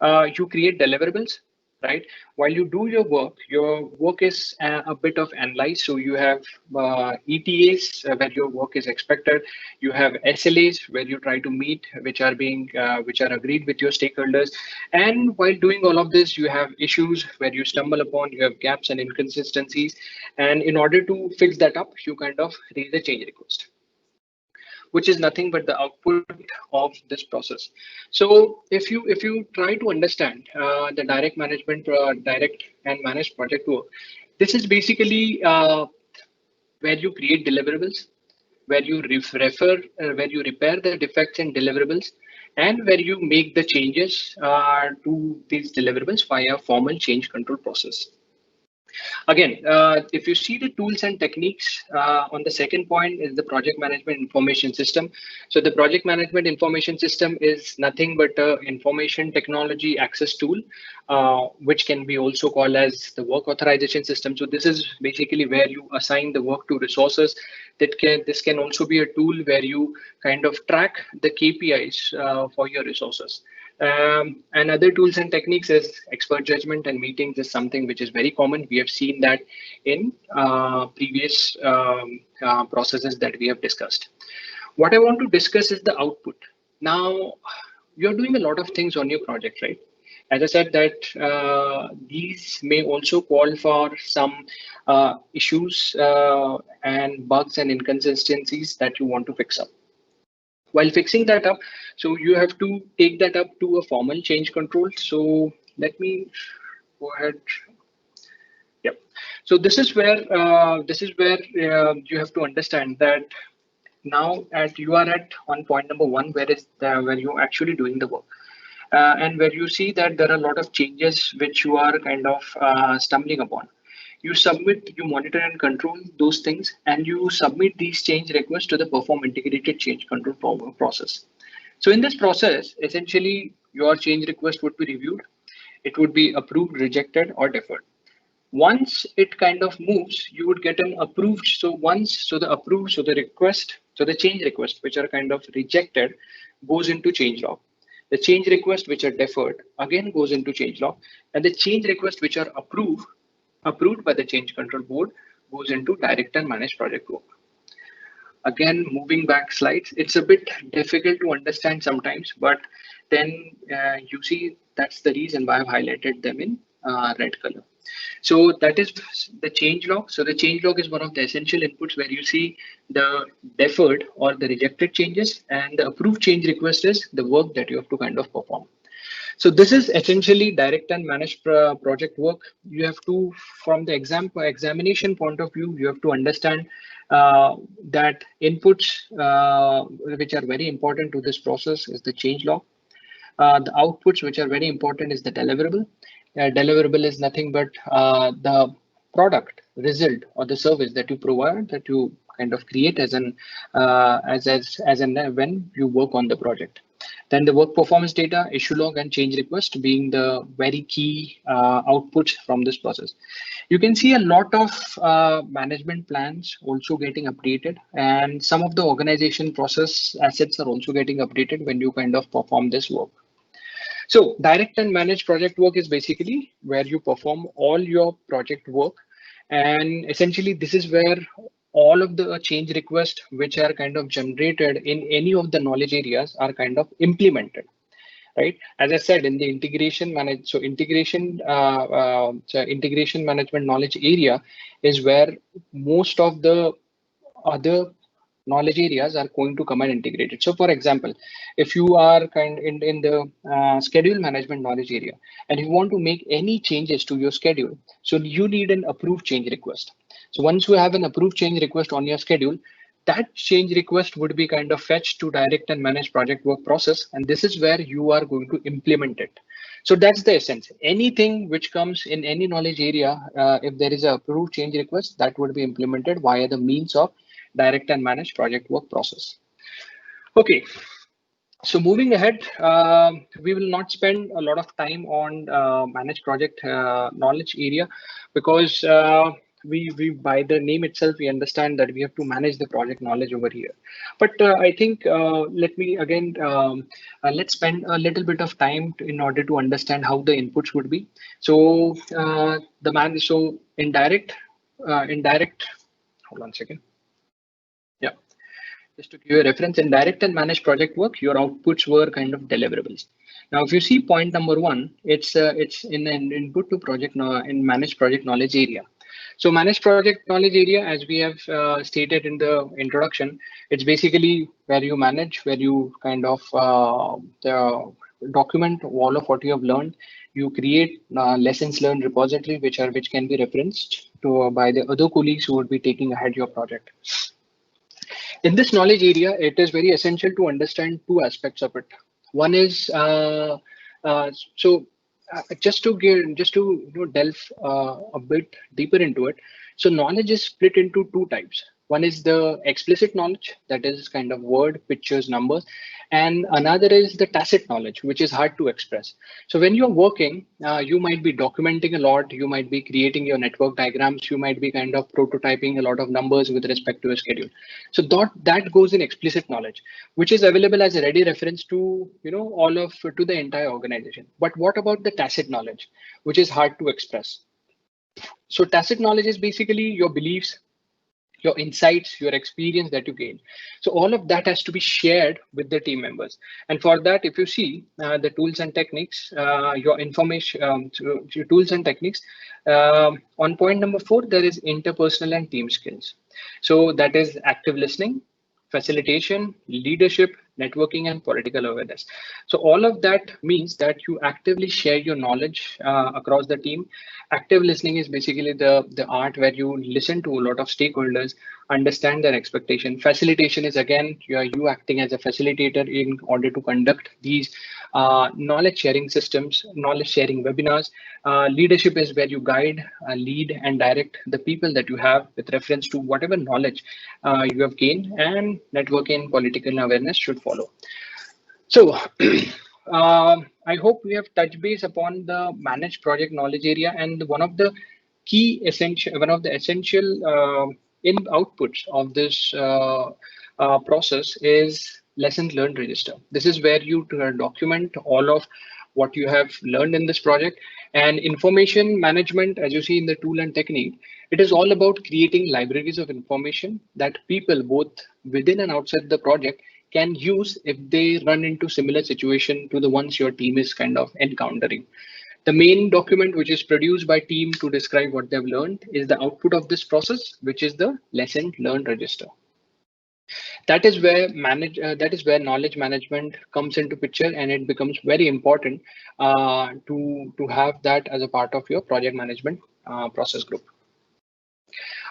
You create deliverables, right? While you do your work is a bit of analyzed. So you have ETAs where your work is expected. You have SLAs where you try to meet, which are agreed with your stakeholders. And while doing all of this, you have issues where you stumble upon, you have gaps and inconsistencies. And in order to fix that up, you kind of raise a change request, which is nothing but the output of this process. So if you try to understand the direct and managed project work, this is basically where you create deliverables, where you where you repair the defects in deliverables, and where you make the changes to these deliverables via formal change control process. Again, if you see the tools and techniques, on the second point is the project management information system. So the project management information system is nothing but a information technology access tool, which can be also called as the work authorization system. So this is basically where you assign the work to resources. This can also be a tool where you kind of track the KPIs for your resources. And other tools and techniques is expert judgment and meetings is something which is very common. We have seen that in previous processes that we have discussed. What I want to discuss is the output. Now, you're doing a lot of things on your project, right? As I said that these may also call for some issues and bugs and inconsistencies that you want to fix up. While fixing that up, so you have to take that up to a formal change control. So let me go ahead. Yep. So this is where you have to understand that now you are at on point number one, where you're actually doing the work. And where you see that there are a lot of changes which you are kind of stumbling upon. You submit, you monitor and control those things, and you submit these change requests to the Parform integrated change control process. So in this process, essentially your change request would be reviewed. It would be approved, rejected, or deferred. Once it kind of moves, you would get an approved. So the change request, which are kind of rejected, goes into change log. The change request which are deferred again goes into change log, and the change request which are approved by the change control board goes into direct and managed project work. Again, moving back slides, it's a bit difficult to understand sometimes, but then you see that's the reason why I've highlighted them in red color. So that is the change log. So the change log is one of the essential inputs where you see the deferred or the rejected changes, and the approved change request is the work that you have to kind of perform. So this is essentially direct and managed project work. You have to, from the examination point of view, you have to understand that inputs which are very important to this process is the change log. The outputs which are very important is the deliverable. Deliverable is nothing but the product, result, or the service that you provide, that you kind of create as an when you work on the project. Then the work performance data, issue log, and change request being the very key outputs from this process. You can see a lot of management plans also getting updated, and some of the organization process assets are also getting updated when you kind of perform this work. So direct and managed project work is basically where you perform all your project work. And essentially, this is where all of the change requests which are kind of generated in any of the knowledge areas are kind of implemented. Right, as I said, in the integration management knowledge area is where most of the other knowledge areas are going to come and integrate it. So for example, if you are in the schedule management knowledge area and you want to make any changes to your schedule, so you need an approved change request. So once you have an approved change request on your schedule, that change request would be kind of fetched to direct and manage project work process. And this is where you are going to implement it. So that's the essence. Anything which comes in any knowledge area, if there is a approved change request, that would be implemented via the means of direct and manage project work process. Okay, So moving ahead, we will not spend a lot of time on managed project knowledge area because we by the name itself we understand that we have to manage the project knowledge over here. But I think let me again let's spend a little bit of time in order to understand how the inputs would be. So indirect. Hold on a second. Yeah. Just to give you a reference, in direct and managed project work, your outputs were kind of deliverables. Now, if you see point number one, it's in an input to project in managed project knowledge area. So managed project knowledge area, as we have stated in the introduction, it's basically where you manage, where you kind of document all of what you have learned. You create lessons learned repository, which can be referenced to by the other colleagues who would be taking ahead your project. In this knowledge area, it is very essential to understand two aspects of it. One is just to delve a bit deeper into it. So knowledge is split into two types. One is the explicit knowledge, that is kind of word, pictures, numbers, and another is the tacit knowledge, which is hard to express. So when you're working, you might be documenting a lot, you might be creating your network diagrams, you might be kind of prototyping a lot of numbers with respect to a schedule. So that goes in explicit knowledge, which is available as a ready reference to to the entire organization. But what about the tacit knowledge, which is hard to express? So tacit knowledge is basically your beliefs, your insights, your experience that you gain. So all of that has to be shared with the team members. And for that, if you see the tools and techniques, your information, your tools and techniques, on point number 4, there is interpersonal and team skills. So that is active listening, facilitation, leadership, networking, and political awareness. So all of that means that you actively share your knowledge across the team. Active listening is basically the art where you listen to a lot of stakeholders, understand their expectation. Facilitation is again you acting as a facilitator in order to conduct these knowledge sharing systems, knowledge sharing webinars. Leadership is where you guide, lead, and direct the people that you have with reference to whatever knowledge you have gained, and networking, political awareness should follow. So I hope we have touched base upon the managed project knowledge area, and one of the essential in outputs of this process is lessons learned register. This is where you document all of what you have learned in this project. And information management, as you see in the tool and technique, it is all about creating libraries of information that people both within and outside the project can use if they run into similar situation to the ones your team is kind of encountering. The main document which is produced by team to describe what they've learned is the output of this process, which is the lesson learned register. That is where knowledge management comes into picture, and it becomes very important to have that as a part of your project management process group.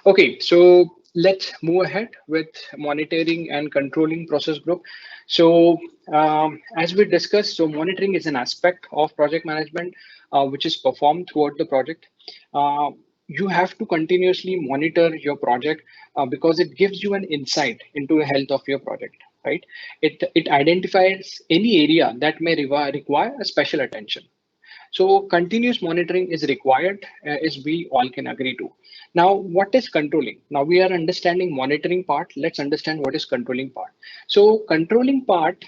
Okay, so let's move ahead with monitoring and controlling process group. So as we discussed, so monitoring is an aspect of project management which is performed throughout the project. You have to continuously monitor your project because it gives you an insight into the health of your project, right? It identifies any area that may require a special attention. So continuous monitoring is required, as we all can agree to. Now, what is controlling? Now we are understanding monitoring part. Let's understand what is controlling part. So controlling part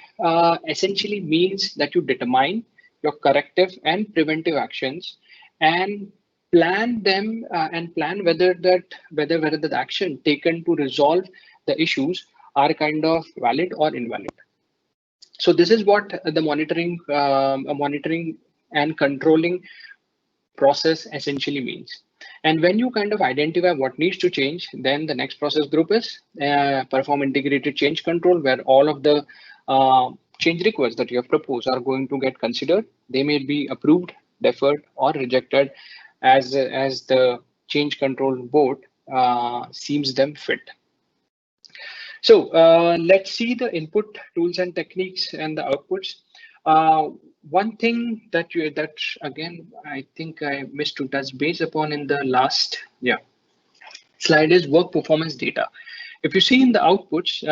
essentially means that you determine your corrective and preventive actions and plan them and plan whether the action taken to resolve the issues are kind of valid or invalid. So this is what the monitoring and controlling process essentially means. And when you kind of identify what needs to change, then the next process group is perform integrated change control, where all of the change requests that you have proposed are going to get considered. They may be approved, deferred, or rejected as the change control board seems them fit. So let's see the input tools and techniques and the outputs. One thing that again, I think I missed to touch base upon in the last slide is work performance data. If you see in the outputs,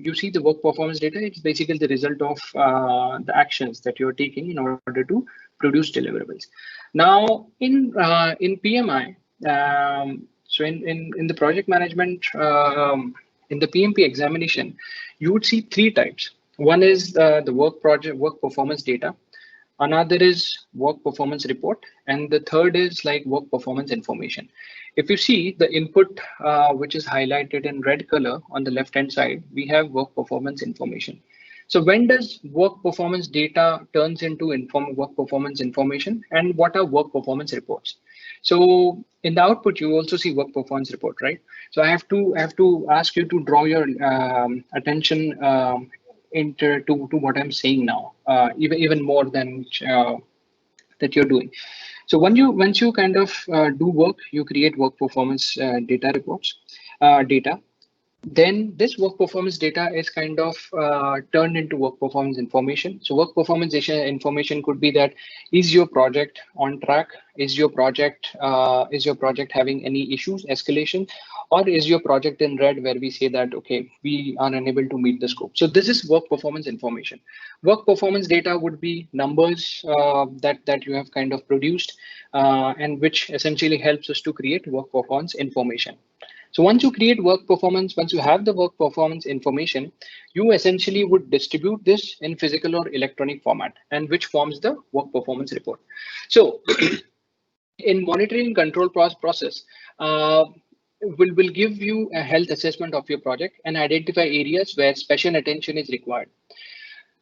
you see the work performance data. It's basically the result of the actions that you're taking in order to produce deliverables. Now, in PMI, so in the project management, in the PMP examination, you would see three types. One is the work performance data. Another is work performance report, and the third is like work performance information. If you see the input, which is highlighted in red color on the left hand side, we have work performance information. So when does work performance data turns into work performance information, and what are work performance reports? So in the output, you also see work performance report, right? So I have to ask you to draw your attention to what I'm saying now, even more than that you're doing. So once you kind of do work, you create work performance data reports, data. Then this work performance data is kind of turned into work performance information. So work performance information could be that, is your project on track? Is your project having any issues, escalation, or is your project in red where we say that, okay, we are unable to meet the scope? So this is work performance information. Work performance data would be numbers that you have kind of produced, and which essentially helps us to create work performance information. So once you create work performance, once you have the work performance information, you essentially would distribute this in physical or electronic format, and which forms the work performance report. So in monitoring control process, will give you a health assessment of your project and identify areas where special attention is required.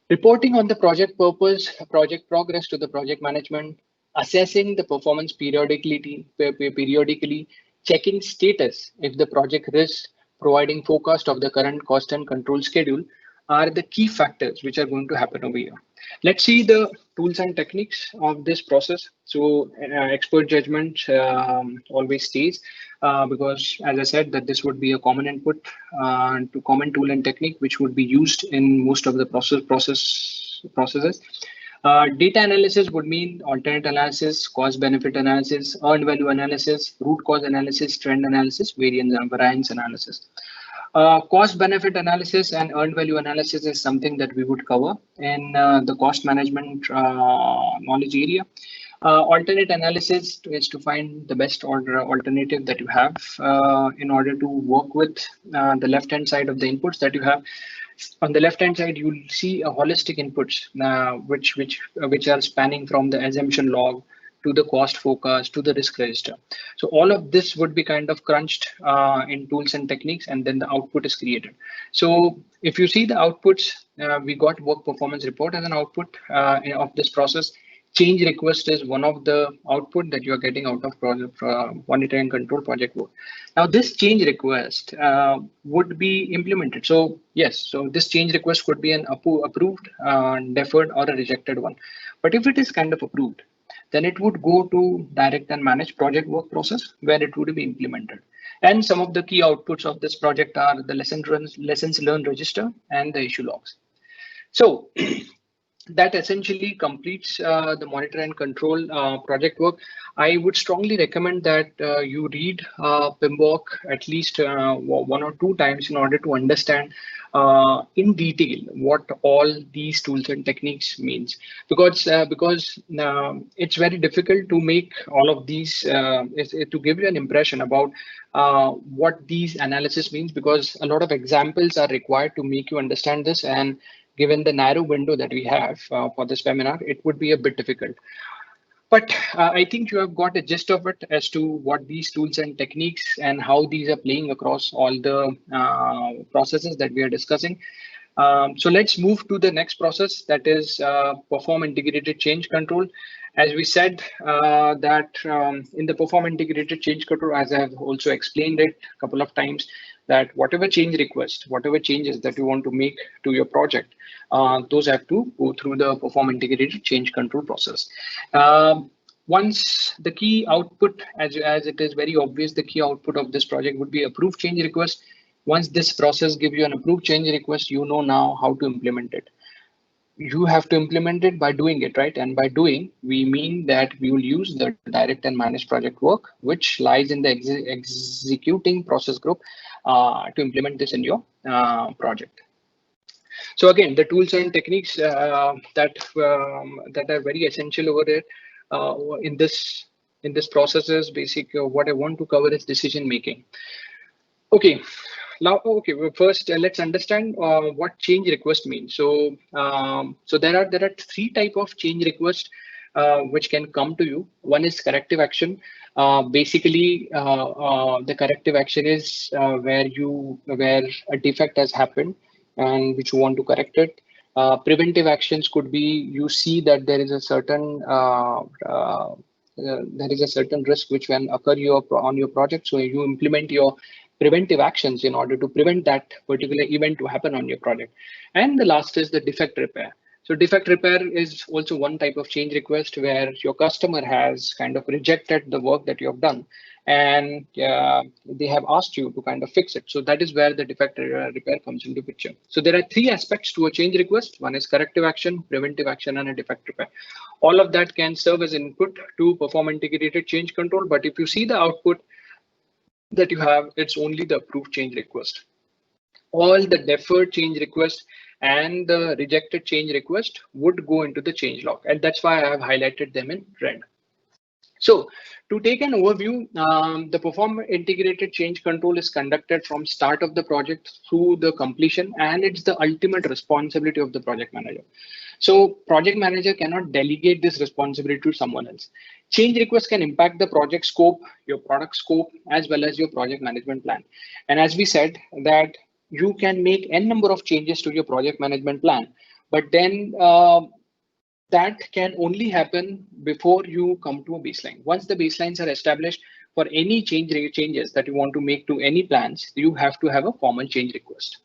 Reporting on the project purpose, project progress to the project management, assessing the performance periodically, checking status if the project risks, providing forecast of the current cost and control schedule are the key factors which are going to happen over here. Let's see the tools and techniques of this process. So expert judgment always stays, because as I said, that this would be a common input to common tool and technique which would be used in most of the processes. Data analysis would mean alternate analysis, cost benefit analysis, earned value analysis, root cause analysis, trend analysis, variance and variance analysis. Cost benefit analysis and earned value analysis is something that we would cover in the cost management knowledge area. Alternate analysis is to find the best alternative that you have in order to work with the left hand side of the inputs that you have. On the left hand side, you'll see a holistic inputs, which are spanning from the assumption log to the cost forecast to the risk register. So all of this would be kind of crunched in tools and techniques, and then the output is created. So if you see the outputs, we got work performance report as an output of this process. Change request is one of the output that you are getting out of project monitoring and control project work. Now this change request would be implemented. So yes, so this change request could be an approved, deferred, or a rejected one. But if it is kind of approved, then it would go to direct and manage project work process where it would be implemented. And some of the key outputs of this project are the lessons learned register and the issue logs. So that essentially completes the monitor and control project work. I would strongly recommend that you read PMBOK at least 1 or 2 times in order to understand in detail what all these tools and techniques means, because it's very difficult to make all of these to give you an impression about what these analysis means, because a lot of examples are required to make you understand this, and given the narrow window that we have for this webinar, it would be a bit difficult. But I think you have got a gist of it as to what these tools and techniques and how these are playing across all the processes that we are discussing. So let's move to the next process, that is perform integrated change control. As we said that in the perform integrated change control, as I have also explained it a couple of times, that whatever change request, whatever changes that you want to make to your project, those have to go through the perform integrated change control process. Once the key output, as it is very obvious, the key output of this project would be approved change request. Once this process gives you an approved change request, you know now how to implement it. You have to implement it by doing it, right? And by doing, we mean that we will use the direct and managed project work, which lies in the executing process group. to implement this in your project. So again, the tools and techniques that are very essential over there in this process is basic. What I want to cover is decision making. Okay, now well, first let's understand what change request means. So there are three type of change requests which can come to you. One is corrective action. Basically, the corrective action is where a defect has happened and which you want to correct it. Preventive actions could be you see that there is a certain risk which can occur on your project, so you implement your preventive actions in order to prevent that particular event to happen on your project. And the last is the defect repair. So defect repair is also one type of change request where your customer has kind of rejected the work that you have done, and they have asked you to kind of fix it. So that is where the defect repair comes into picture. So there are three aspects to a change request. One is corrective action, preventive action, and a defect repair. All of that can serve as input to perform integrated change control. But if you see the output that you have, it's only the approved change request. All the deferred change request and the rejected change request would go into the change log, and that's why I have highlighted them in red. So to take an overview, the perform integrated change control is conducted from start of the project through the completion, and it's the ultimate responsibility of the project manager. So project manager cannot delegate this responsibility to someone else. Change requests can impact the project scope, your product scope, as well as your project management plan. And as we said that you can make n number of changes to your project management plan, but then that can only happen before you come to a baseline. Once the baselines are established, for any changes that you want to make to any plans, you have to have a formal change request.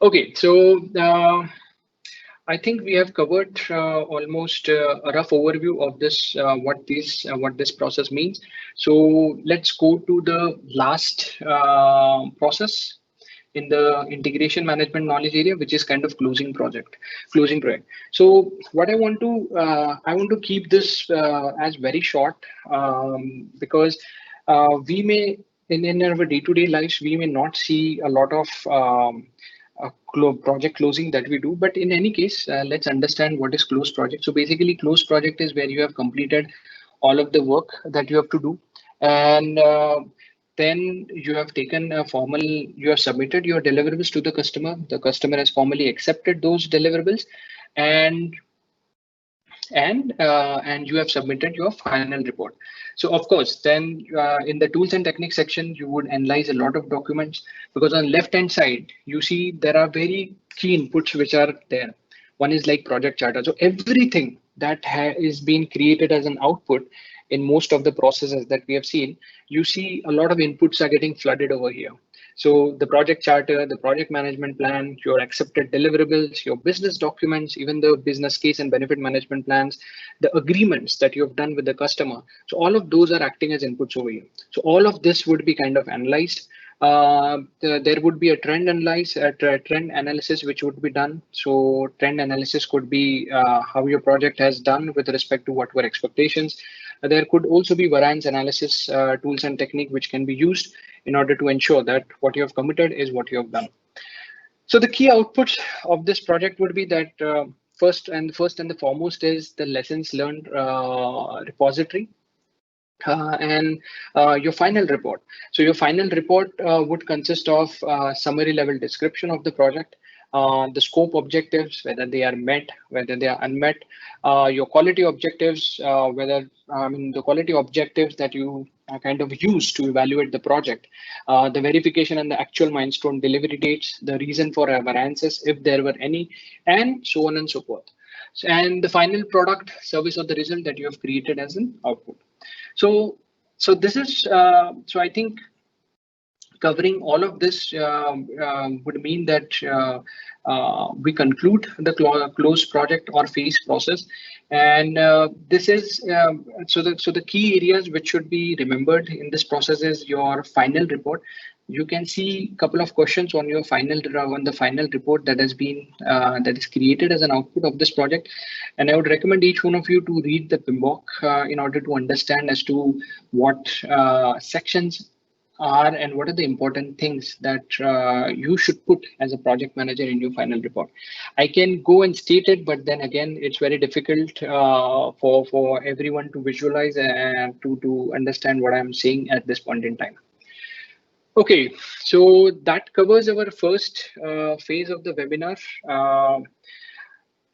Okay, so I think we have covered almost a rough overview of this, what this process means. So let's go to the last process in the integration management knowledge area, which is kind of closing project. So what I want to keep this as very short because we may in our day-to-day lives we may not see a lot of project closing that we do, but in any case, let's understand what is closed project. So basically, closed project is where you have completed all of the work that you have to do, and then you have taken you have submitted your deliverables to the customer. The customer has formally accepted those deliverables, and you have submitted your final report. So of course, then in the tools and techniques section, you would analyze a lot of documents, because on left hand side, you see there are very key inputs which are there. One is like project charter. So everything that is being created as an output in most of the processes that we have seen, you see a lot of inputs are getting flooded over here. So the project charter, the project management plan, your accepted deliverables, your business documents, even the business case and benefit management plans, the agreements that you have done with the customer. So all of those are acting as inputs over here. So all of this would be kind of analyzed. There would be a trend analysis which would be done. So trend analysis could be how your project has done with respect to what were expectations. There could also be variance analysis tools and technique which can be used in order to ensure that what you have committed is what you have done. So the key outputs of this project would be that first and the foremost is the lessons learned repository. And your final report. So your final report would consist of summary level description of the project, the scope objectives, whether they are met, whether they are unmet, your quality objectives, the quality objectives that you kind of use to evaluate the project, the verification and the actual milestone delivery dates, the reason for variances, if there were any, and so on and so forth. And the final product, service, or the result that you have created as an output. So this is so I think covering all of this would mean that we conclude the closed project or phase process, and this is so the key areas which should be remembered in this process is your final report. You can see a couple of questions on your the final report that has been that is created as an output of this project, and I would recommend each one of you to read the PMBOK in order to understand as to what sections are and what are the important things that you should put as a project manager in your final report. I can go and state it, but then again, it's very difficult for everyone to visualize and to understand what I'm saying at this point in time. Okay, so that covers our first phase of the webinar.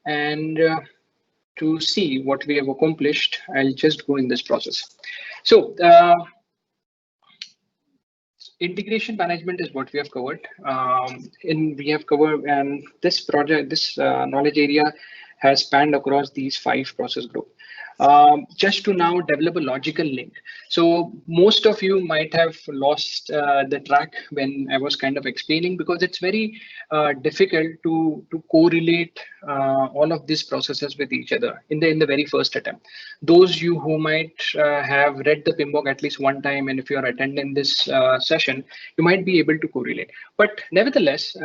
And to see what we have accomplished, I'll just go in this process. So integration management is what we have covered. We have covered, and this project, this knowledge area has spanned across these 5 process groups. Just to now develop a logical link. So most of you might have lost the track when I was kind of explaining, because it's very difficult to correlate all of these processes with each other in the very first attempt. Those you who might have read the PMBOK at least one time, and if you are attending this session, you might be able to correlate. But nevertheless,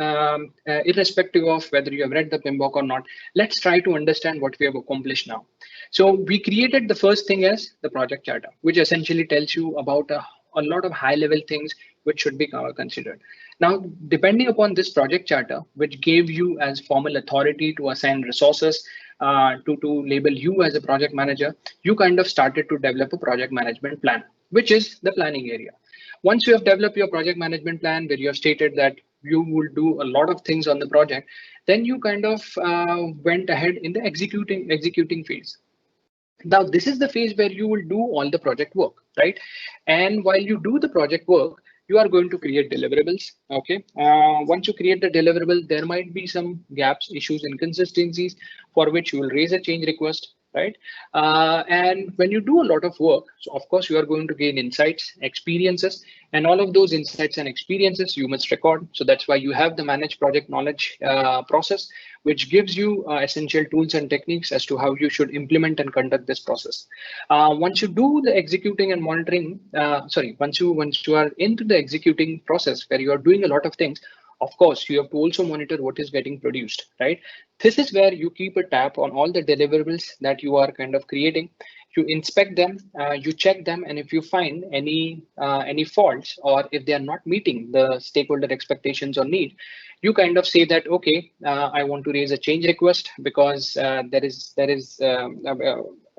irrespective of whether you have read the PMBOK or not, let's try to understand what we have accomplished now. So we created the first thing as the project charter, which essentially tells you about a lot of high level things which should be considered. Now, depending upon this project charter, which gave you as formal authority to assign resources, to label you as a project manager, you kind of started to develop a project management plan, which is the planning area. Once you have developed your project management plan, where you have stated that you will do a lot of things on the project, then you kind of went ahead in the executing phase. Now, this is the phase where you will do all the project work, right? And while you do the project work, you are going to create deliverables. Okay. Once you create the deliverable, there might be some gaps, issues, inconsistencies for which you will raise a change request, right? And when you do a lot of work, so of course, you are going to gain insights, experiences, and all of those insights and experiences you must record. So that's why you have the managed project knowledge process, which gives you essential tools and techniques as to how you should implement and conduct this process. Once you do the executing and monitoring, once you are into the executing process where you are doing a lot of things, of course, you have to also monitor what is getting produced, right? This is where you keep a tab on all the deliverables that you are kind of creating. You inspect them, you check them, and if you find any faults, or if they are not meeting the stakeholder expectations or need, you kind of say that, okay, I want to raise a change request, because there is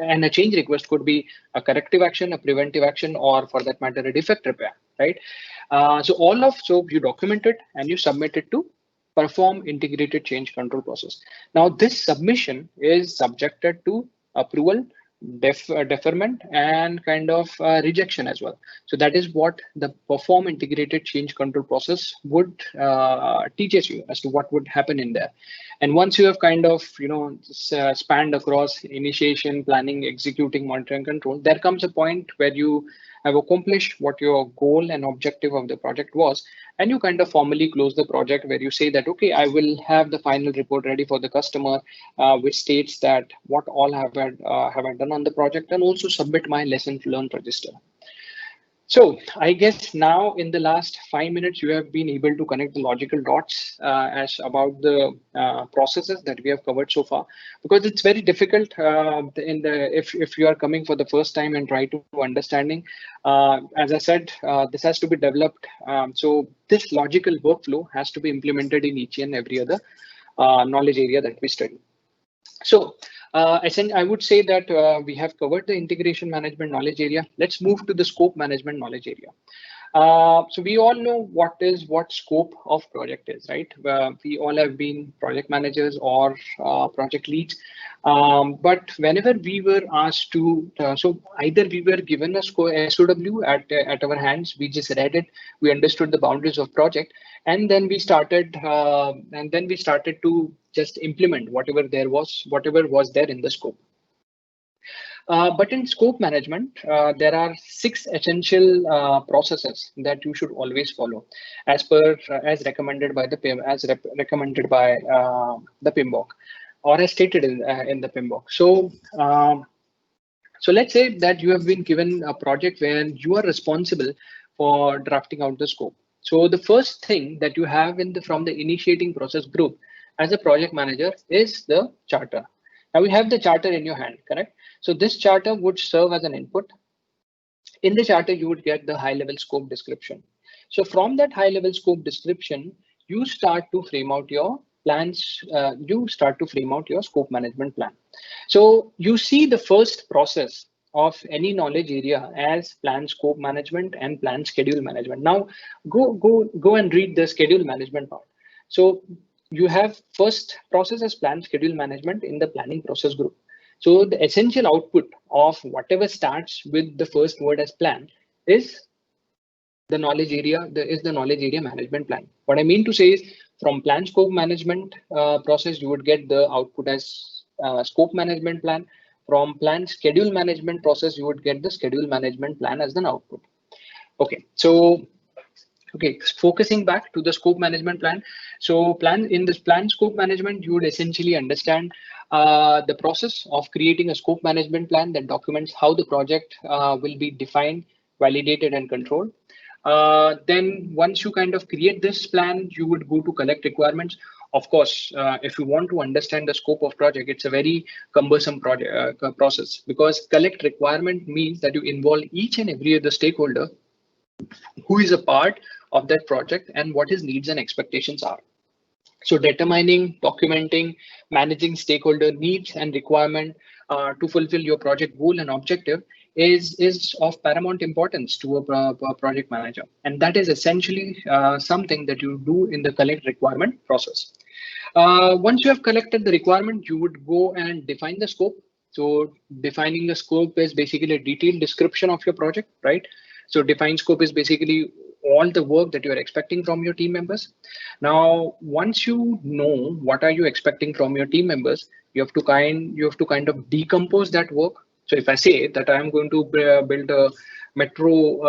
and a change request could be a corrective action, a preventive action, or for that matter, a defect repair, right? So you document it and you submit it to Parform integrated change control process. Now, this submission is subjected to approval, deferment, and kind of rejection as well. So that is what the Parform integrated change control process would teaches you as to what would happen in there. And once you have kind of spanned across initiation, planning, executing, monitoring, control, there comes a point where you have accomplished what your goal and objective of the project was, and you kind of formally close the project, where you say that, okay, I will have the final report ready for the customer, which states that what all have I done on the project, and also submit my lesson learned register. So I guess now in the last 5 minutes, you have been able to connect the logical dots as about the processes that we have covered so far, because it's very difficult if you are coming for the first time and try to understanding. As I said, this has to be developed. So this logical workflow has to be implemented in each and every other knowledge area that we study. So I would say that we have covered the integration management knowledge area. Let's move to the scope management knowledge area. So we all know what scope of project is, right? We all have been project managers or project leads. But whenever we were asked to, so either we were given a SOW at our hands, we just read it, we understood the boundaries of project, and then we started to just implement whatever was there in the scope. But in scope management, there are 6 essential processes that you should always follow, as recommended by the PMBOK, or as stated in the PMBOK. So let's say that you have been given a project where you are responsible for drafting out the scope. So the first thing that you have from the initiating process group as a project manager is the charter. Now we have the charter in your hand, correct? So this charter would serve as an input. In the charter, you would get the high level scope description. So from that high level scope description, you start to frame out your plans, you start to frame out your scope management plan. So you see the first process of any knowledge area as plan scope management and plan schedule management. Now go and read the schedule management part. So you have first process as plan schedule management in the planning process group. So the essential output of whatever starts with the first word as plan is the knowledge area management plan. What I mean to say is from plan scope management process, you would get the output as scope management plan. From plan schedule management process, you would get the schedule management plan as an output. Okay, so okay, focusing back to the scope management plan. So plan in this plan scope management, you would essentially understand the process of creating a scope management plan that documents how the project will be defined, validated, and controlled. Then once you kind of create this plan, you would go to collect requirements. Of course, if you want to understand the scope of project, it's a very cumbersome project process, because collect requirement means that you involve each and every other stakeholder who is a part of that project and what his needs and expectations are. So determining, documenting, managing stakeholder needs and requirement to fulfill your project goal and objective is of paramount importance to a project manager. And that is essentially something that you do in the collect requirement process. Once you have collected the requirement, you would go and define the scope. So defining the scope is basically a detailed description of your project, right? So defined scope is basically all the work that you're expecting from your team members. Now, once you know what are you expecting from your team members, you have to kind of decompose that work. So if I say that I'm going to build a metro,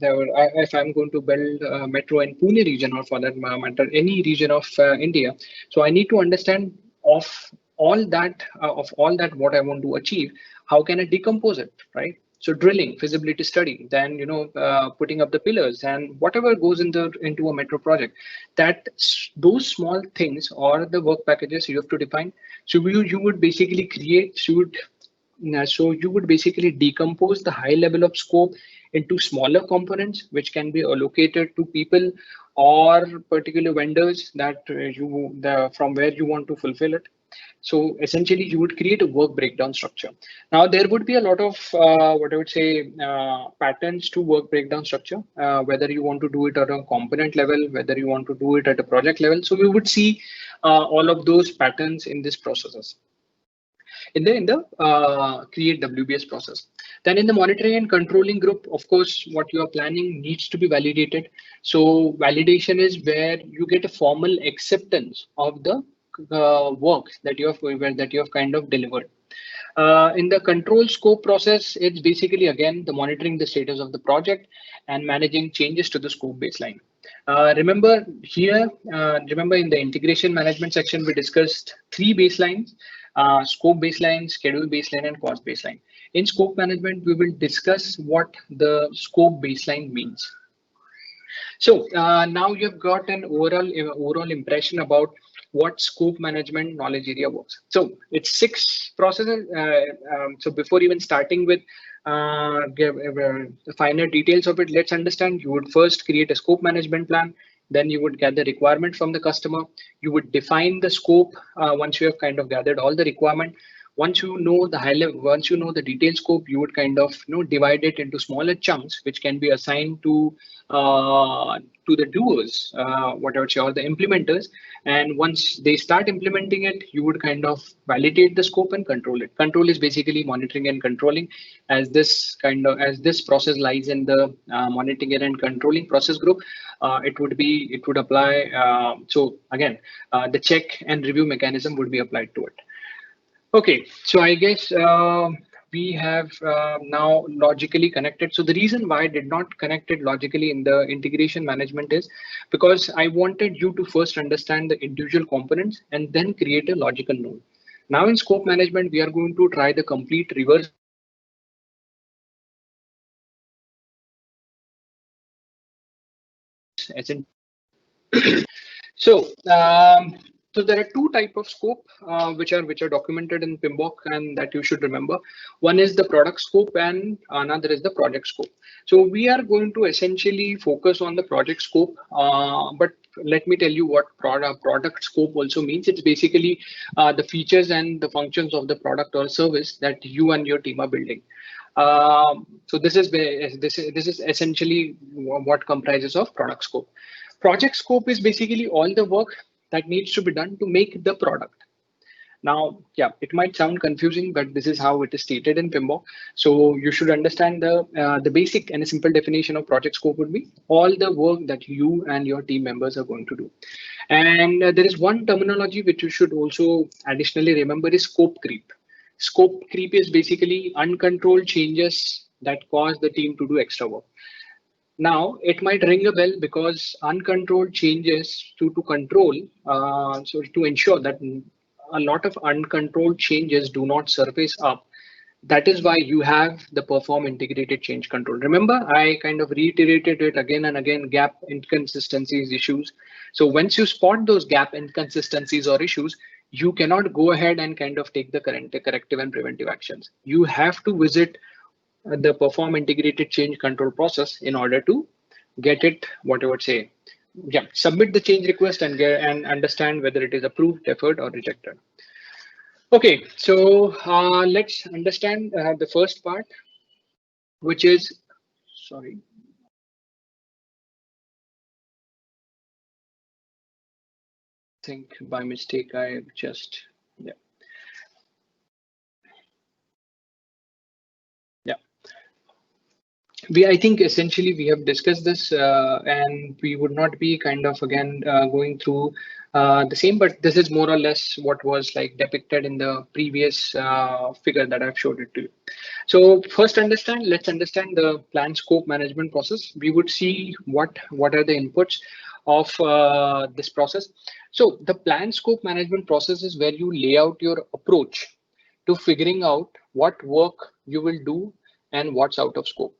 if I'm going to build a metro in Pune region, or for that matter, any region of India, so I need to understand of all that what I want to achieve. How can I decompose it, right? So drilling, feasibility study, then putting up the pillars and whatever goes into a metro project. Those small things or the work packages you have to define. So you would basically you would basically decompose the high level of scope into smaller components, which can be allocated to people or particular vendors that from where you want to fulfill it. So essentially, you would create a work breakdown structure. Now, there would be a lot of what I would say patterns to work breakdown structure, whether you want to do it at a component level, whether you want to do it at a project level. So we would see all of those patterns in this processes. In the create WBS process. Then in the monitoring and controlling group, of course, what you are planning needs to be validated. So validation is where you get a formal acceptance of the work that you have kind of delivered. In the control scope process, it's basically again the monitoring the status of the project and managing changes to the scope baseline. Remember in the integration management section, we discussed three baselines: scope baseline, schedule baseline, and cost baseline. In scope management, we will discuss what the scope baseline means. So now you've got an overall impression about what scope management knowledge area was. So it's 6 processes. So before even starting with the finer details of it, let's understand. You would first create a scope management plan. Then you would gather requirement from the customer. You would define the scope once you have kind of gathered all the requirement. Once you know the high level, once you know the detailed scope, you would kind of divide it into smaller chunks, which can be assigned to the doers, whatever or the implementers. And once they start implementing it, you would kind of validate the scope and control it. Control is basically monitoring and controlling, as this process lies in the monitoring and controlling process group. It would apply. So again, the check and review mechanism would be applied to it. Okay, so I guess we have now logically connected. So the reason why I did not connect it logically in the integration management is because I wanted you to first understand the individual components and then create a logical node. Now in scope management, we are going to try the complete reverse. So So there are two types of scope which are documented in PMBOK and that you should remember. One is the product scope and another is the project scope. So we are going to essentially focus on the project scope, but let me tell you what product scope also means. It's basically the features and the functions of the product or service that you and your team are building. So this is essentially what comprises of product scope. Project scope is basically all the work that needs to be done to make the product. Now, yeah, it might sound confusing, but this is how it is stated in PMBOK. So you should understand the basic and a simple definition of project scope would be all the work that you and your team members are going to do. And there is one terminology which you should also additionally remember is scope creep. Scope creep is basically uncontrolled changes that cause the team to do extra work. Now, it might ring a bell because uncontrolled changes to control, so to ensure that a lot of uncontrolled changes do not surface up. That is why you have the Parform integrated change control. Remember, I kind of reiterated it again and again, gap inconsistencies issues. So once you spot those gap inconsistencies or issues, you cannot go ahead and kind of take the corrective and preventive actions. You have to visit the Parform integrated change control process in order to get it, what I would say, yeah, submit the change request and understand whether it is approved, deferred, or rejected. Okay, so let's understand the first part, which is, sorry. I think by mistake, I just, yeah. Yeah. I think essentially we have discussed this and we would not be kind of again going through the same, but this is more or less what was like depicted in the previous figure that I've showed it to you. So first let's understand the plan scope management process. We would see what are the inputs of this process. So the plan scope management process is where you lay out your approach to figuring out what work you will do and what's out of scope.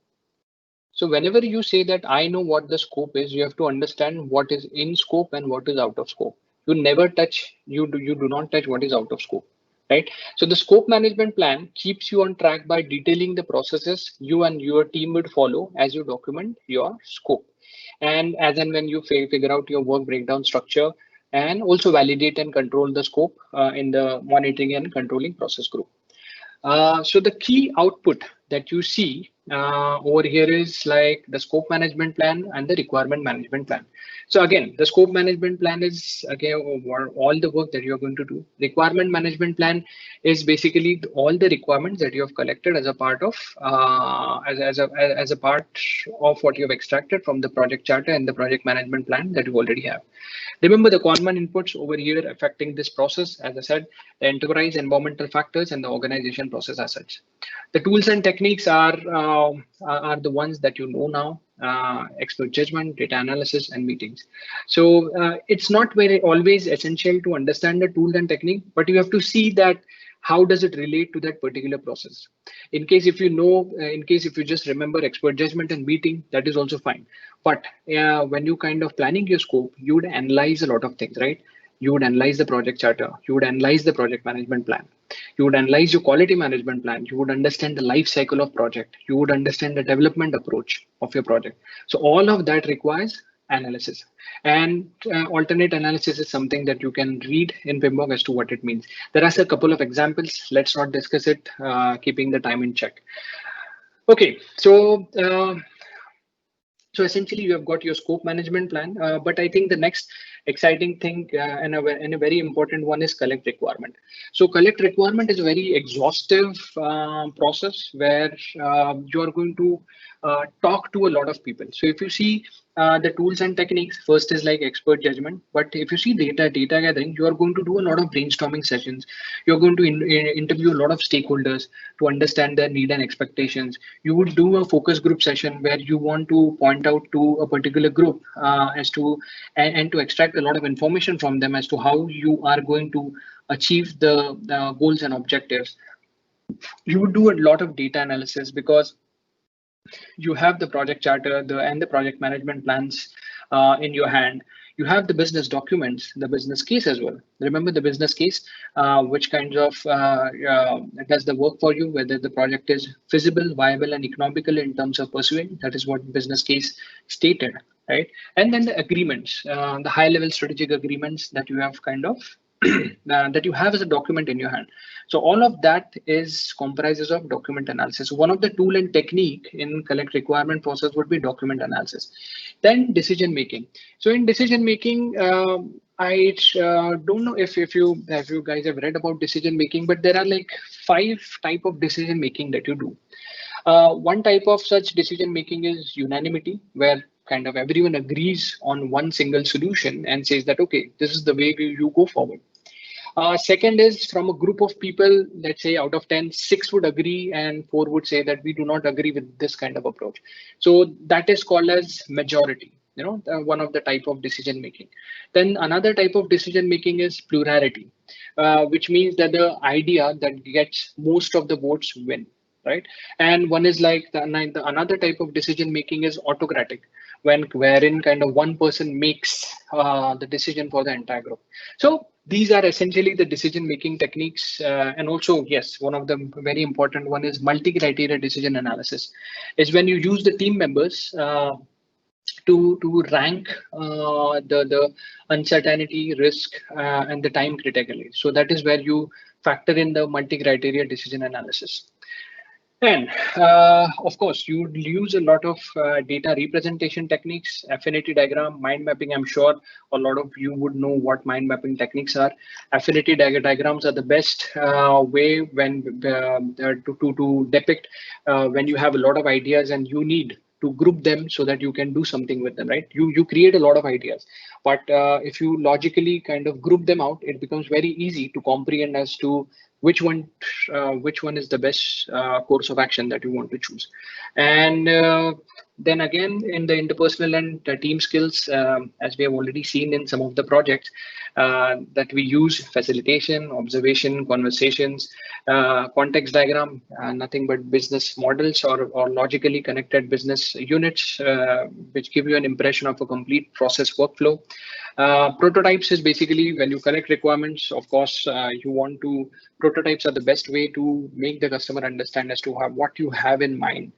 So whenever you say that I know what the scope is, you have to understand what is in scope and what is out of scope. You never touch, you do not touch what is out of scope, right? So the scope management plan keeps you on track by detailing the processes you and your team would follow as you document your scope. And as and when you figure out your work breakdown structure and also validate and control the scope in the monitoring and controlling process group. So the key output that you see over here is like the scope management plan and the requirement management plan. So again, the scope management plan is again all the work that you're going to do. Requirement management plan is basically all the requirements that you have collected as a part of as a part of what you have extracted from the project charter and the project management plan that you already have. Remember the common inputs over here affecting this process, as I said, the enterprise environmental factors and the organization process as such. The tools and techniques are the ones that you know now, expert judgment, data analysis, and meetings. So it's not very always essential to understand the tool and technique, but you have to see that how does it relate to that particular process. In case if you know, in case if you just remember expert judgment and meeting, that is also fine. But when you kind of planning your scope, you would analyze a lot of things, right? You would analyze the project charter, you would analyze the project management plan, you would analyze your quality management plan, you would understand the life cycle of project, you would understand the development approach of your project. So all of that requires analysis, and alternate analysis is something that you can read in PMBOK as to what it means. There are a couple of examples. Let's not discuss it, keeping the time in check. Okay, so essentially you have got your scope management plan, but I think the next exciting thing and a very important one is collect requirement. So collect requirement is a very exhaustive process where you are going to talk to a lot of people. So if you see the tools and techniques, first is like expert judgment, but if you see data gathering, you are going to do a lot of brainstorming sessions. You're going to interview a lot of stakeholders to understand their need and expectations. You would do a focus group session where you want to point out to a particular group as to and to extract a lot of information from them as to how you are going to achieve the goals and objectives. You would do a lot of data analysis because you have the project charter and the project management plans in your hand. You have the business documents, the business case as well. Remember the business case, which kinds of does the work for you, whether the project is feasible, viable, and economical in terms of pursuing. That is what business case stated, right? And then the agreements, the high-level strategic agreements that you have kind of that you have as a document in your hand. So all of that is comprises of document analysis. One of the tool and technique in collect requirement process would be document analysis. Then decision making. So in decision making, I don't know if you guys have read about decision making, but there are like 5 type of decision making that you do. One type of such decision making is unanimity, where kind of everyone agrees on one single solution and says that, okay, this is the way you go forward. Second is from a group of people, let's say out of 10, 6 would agree and 4 would say that we do not agree with this kind of approach. So that is called as majority, one of the type of decision making. Then another type of decision making is plurality, which means that the idea that gets most of the votes win, right? And one is like another type of decision making is autocratic, wherein kind of one person makes the decision for the entire group. So these are essentially the decision making techniques. And also, yes, one of the very important one is multi-criteria decision analysis. Is when you use the team members to rank the uncertainty, risk, and the time critically. So that is where you factor in the multi-criteria decision analysis. And of course, you use a lot of data representation techniques, affinity diagram, mind mapping. I'm sure a lot of you would know what mind mapping techniques are. Affinity diagrams are the best way when to depict when you have a lot of ideas and you need to group them so that you can do something with them, right? You create a lot of ideas, but if you logically kind of group them out, it becomes very easy to comprehend as to which one is the best course of action that you want to choose. And then again, in the interpersonal and team skills, as we have already seen in some of the projects, that we use facilitation, observation, conversations, context diagram, nothing but business models or logically connected business units, which give you an impression of a complete process workflow. Prototypes is basically when you collect requirements. Of course, you want to prototypes are the best way to make the customer understand as to what you have in mind.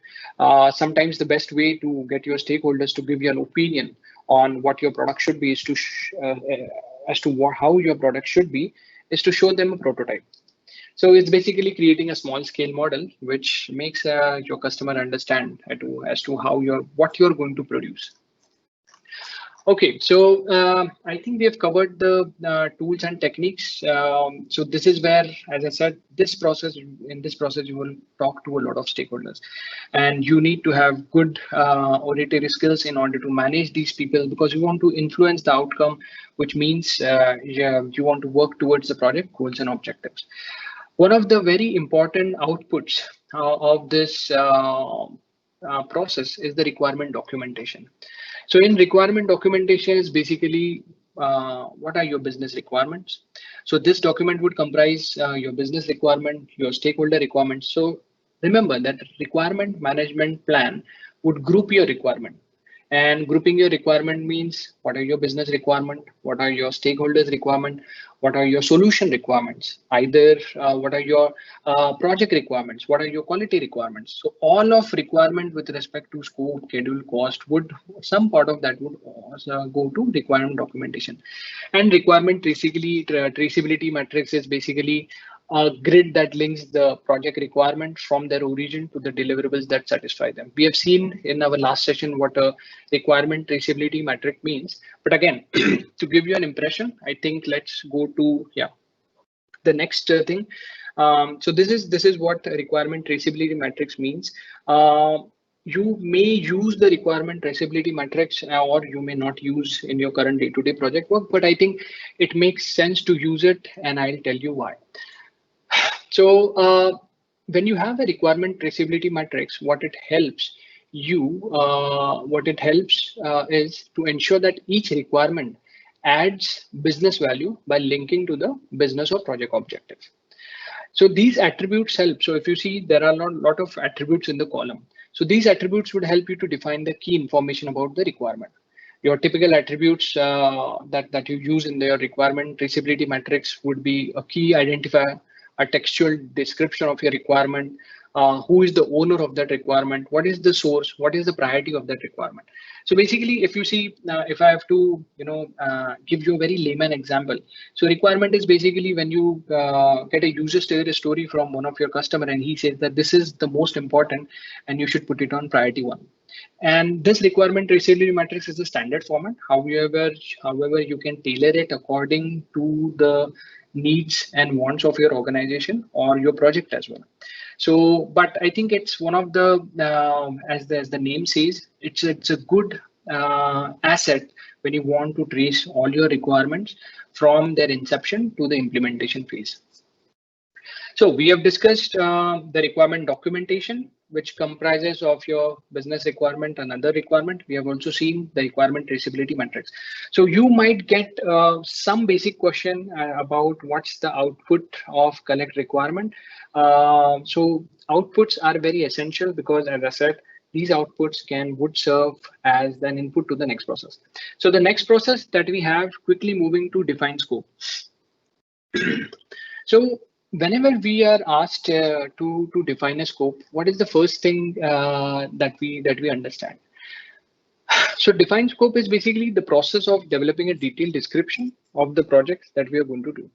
Sometimes the best way to get your stakeholders to give you an opinion on what your product should be is to how your product should be is to show them a prototype. So it's basically creating a small scale model which makes your customer understand as to what you're going to produce. Okay, so I think we have covered the tools and techniques. So this is where, as I said, in this process, you will talk to a lot of stakeholders, and you need to have good auditory skills in order to manage these people, because you want to influence the outcome, which means you want to work towards the project goals and objectives. One of the very important outputs of this process is the requirement documentation. So in requirement documentation is basically what are your business requirements. So this document would comprise your business requirement, your stakeholder requirements. So remember that requirement management plan would group your requirement. And grouping your requirement means what are your business requirement, what are your stakeholders requirement, what are your solution requirements, either what are your project requirements, what are your quality requirements. So all of requirement with respect to scope, schedule, cost would some part of that would also go to requirement documentation. And requirement traceability matrix is basically a grid that links the project requirement from their origin to the deliverables that satisfy them. We have seen in our last session what a requirement traceability matrix means. But again, to give you an impression, I think let's go to the next thing. So this is what a requirement traceability matrix means. You may use the requirement traceability matrix or you may not use in your current day-to-day project work, but I think it makes sense to use it, and I'll tell you why. So when you have a requirement traceability matrix, what it helps is to ensure that each requirement adds business value by linking to the business or project objective. So these attributes help. So if you see, there are a lot of attributes in the column. So these attributes would help you to define the key information about the requirement. Your typical attributes that you use in your requirement traceability matrix would be a key identifier, a textual description of your requirement, who is the owner of that requirement, what is the source, what is the priority of that requirement. So basically, if you see, if I have to, give you a very layman example. So requirement is basically when you get a user story from one of your customer and he says that this is the most important and you should put it on priority one. And this requirement traceability matrix is a standard format. However, you can tailor it according to the needs and wants of your organization or your project as well. So, but I think it's one of the, as the name says, it's a good asset when you want to trace all your requirements from their inception to the implementation phase. So we have discussed the requirement documentation, which comprises of your business requirement and other requirement. We have also seen the requirement traceability matrix. So you might get some basic question about what's the output of collect requirement. So outputs are very essential because, as I said, these outputs would serve as an input to the next process. So the next process that we have, quickly moving to define scope. So whenever we are asked to define a scope, what is the first thing that we understand? So define scope is basically the process of developing a detailed description of the project that we are going to do.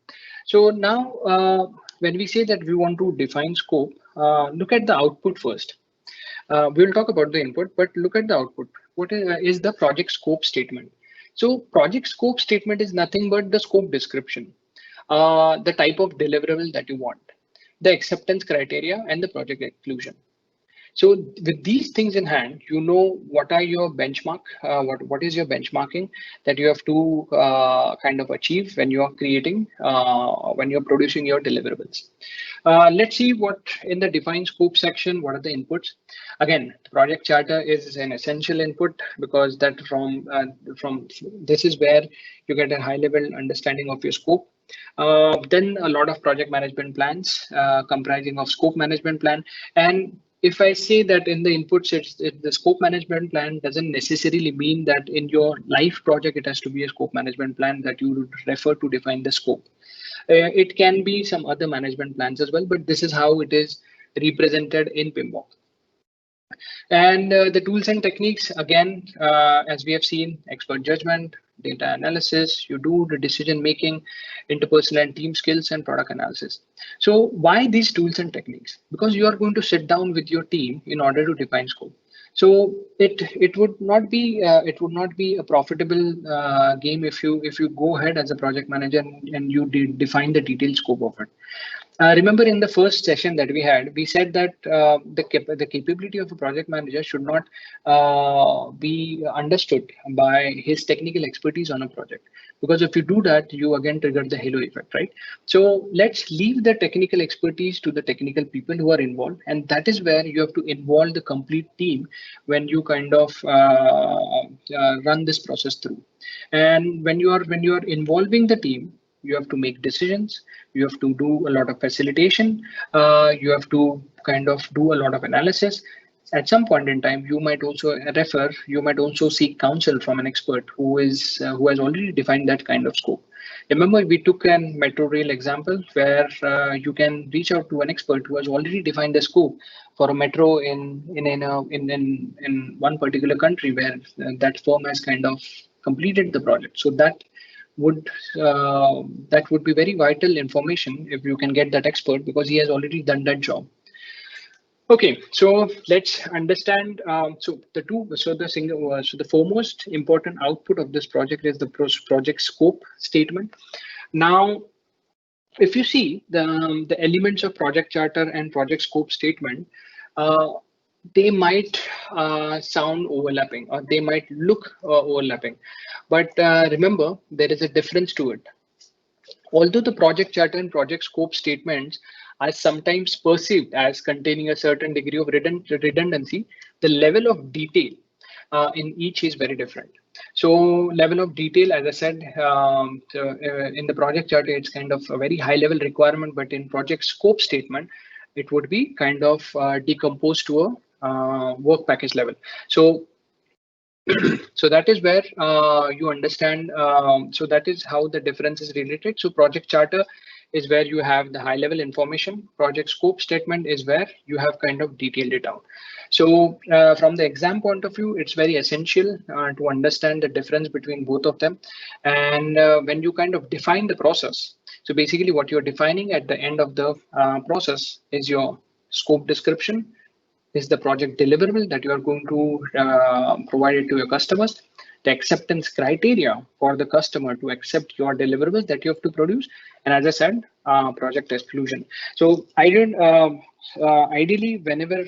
So now, when we say that we want to define scope, look at the output first. We'll talk about the input, but look at the output. What is the project scope statement? So project scope statement is nothing but the scope description, the type of deliverable that you want, the acceptance criteria, and the project exclusion. So with these things in hand, you know what are your benchmark, what is your benchmarking that you have to kind of achieve when you are creating, when you're producing your deliverables. Let's see what in the define scope section, what are the inputs. Again, project charter is an essential input because that from this is where you get a high level understanding of your scope. Then a lot of project management plans comprising of scope management plan. And if I say that in the inputs, the scope management plan doesn't necessarily mean that in your live project, it has to be a scope management plan that you would refer to define the scope. It can be some other management plans as well, but this is how it is represented in PMBOK. And the tools and techniques, again, as we have seen, expert judgment, data analysis, you do the decision making, interpersonal and team skills, and product analysis. So why these tools and techniques? Because you are going to sit down with your team in order to define scope. So it would not be a profitable game if you go ahead as a project manager and you define the detailed scope of it. Remember in the first session that we had, we said that the capability of a project manager should not be understood by his technical expertise on a project. Because if you do that, you again trigger the halo effect, right? So let's leave the technical expertise to the technical people who are involved. And that is where you have to involve the complete team when you kind of run this process through. And when you are involving the team, you have to make decisions, you have to do a lot of facilitation, you have to kind of do a lot of analysis. At some point in time, you might also seek counsel from an expert who has already defined that kind of scope. Remember, we took a metro rail example where you can reach out to an expert who has already defined the scope for a metro in one particular country where that firm has kind of completed the project. So that would be very vital information if you can get that expert because he has already done that job. Okay, so let's understand. So the foremost important output of this project is the project scope statement. Now, if you see the elements of project charter and project scope statement, they might sound overlapping or they might look overlapping, but remember there is a difference to it. Although the project charter and project scope statements are sometimes perceived as containing a certain degree of redundancy, the level of detail in each is very different. So level of detail, as I said, in the project charter, it's kind of a very high level requirement, but in project scope statement, it would be kind of decomposed to a work package level. So So that is where you understand. So that is how the difference is related. So project charter is where you have the high level information. Project scope statement is where you have kind of detailed it out. So from the exam point of view, it's very essential to understand the difference between both of them. And when you kind of define the process, so basically what you're defining at the end of the process is your scope description, is the project deliverable that you are going to provide it to your customers, the acceptance criteria for the customer to accept your deliverables that you have to produce, and as I said, project exclusion. So ideally, whenever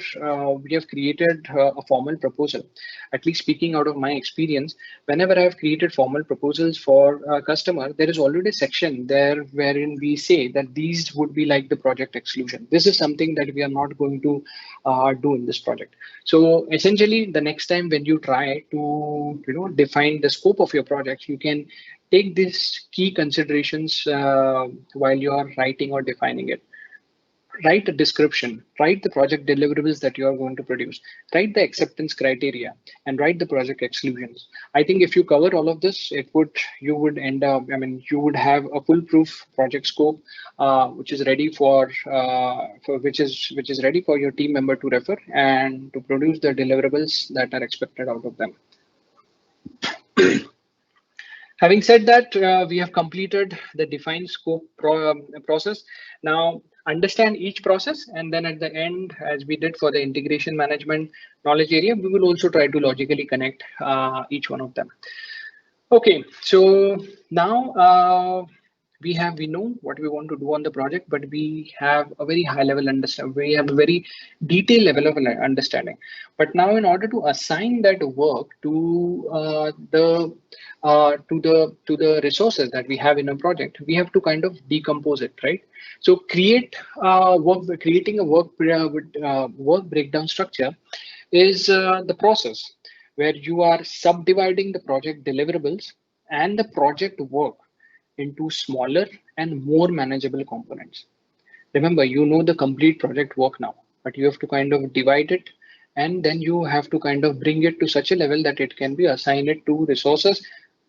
we have created a formal proposal, at least speaking out of my experience, whenever I have created formal proposals for a customer, there is already a section there wherein we say that these would be like the project exclusion. This is something that we are not going to do in this project. So essentially, the next time when you try to define the scope of your project, you can take these key considerations while you are writing or defining it. Write a description, write the project deliverables that you are going to produce, write the acceptance criteria, and write the project exclusions. I think if you cover all of this, you would end up, I mean, you would have a foolproof project scope, which is ready which is ready for your team member to refer and to produce the deliverables that are expected out of them. Having said that, we have completed the defined scope process. Now, understand each process, and then at the end, as we did for the integration management knowledge area, we will also try to logically connect each one of them. Okay, so now we know what we want to do on the project, but we have a very high level understanding. We have a very detailed level of understanding. But now, in order to assign that work to the resources that we have in a project, we have to kind of decompose it, right? So creating a work breakdown structure is the process where you are subdividing the project deliverables and the project work into smaller and more manageable components. Remember, you know the complete project work now, but you have to kind of divide it, and then you have to kind of bring it to such a level that it can be assigned to resources,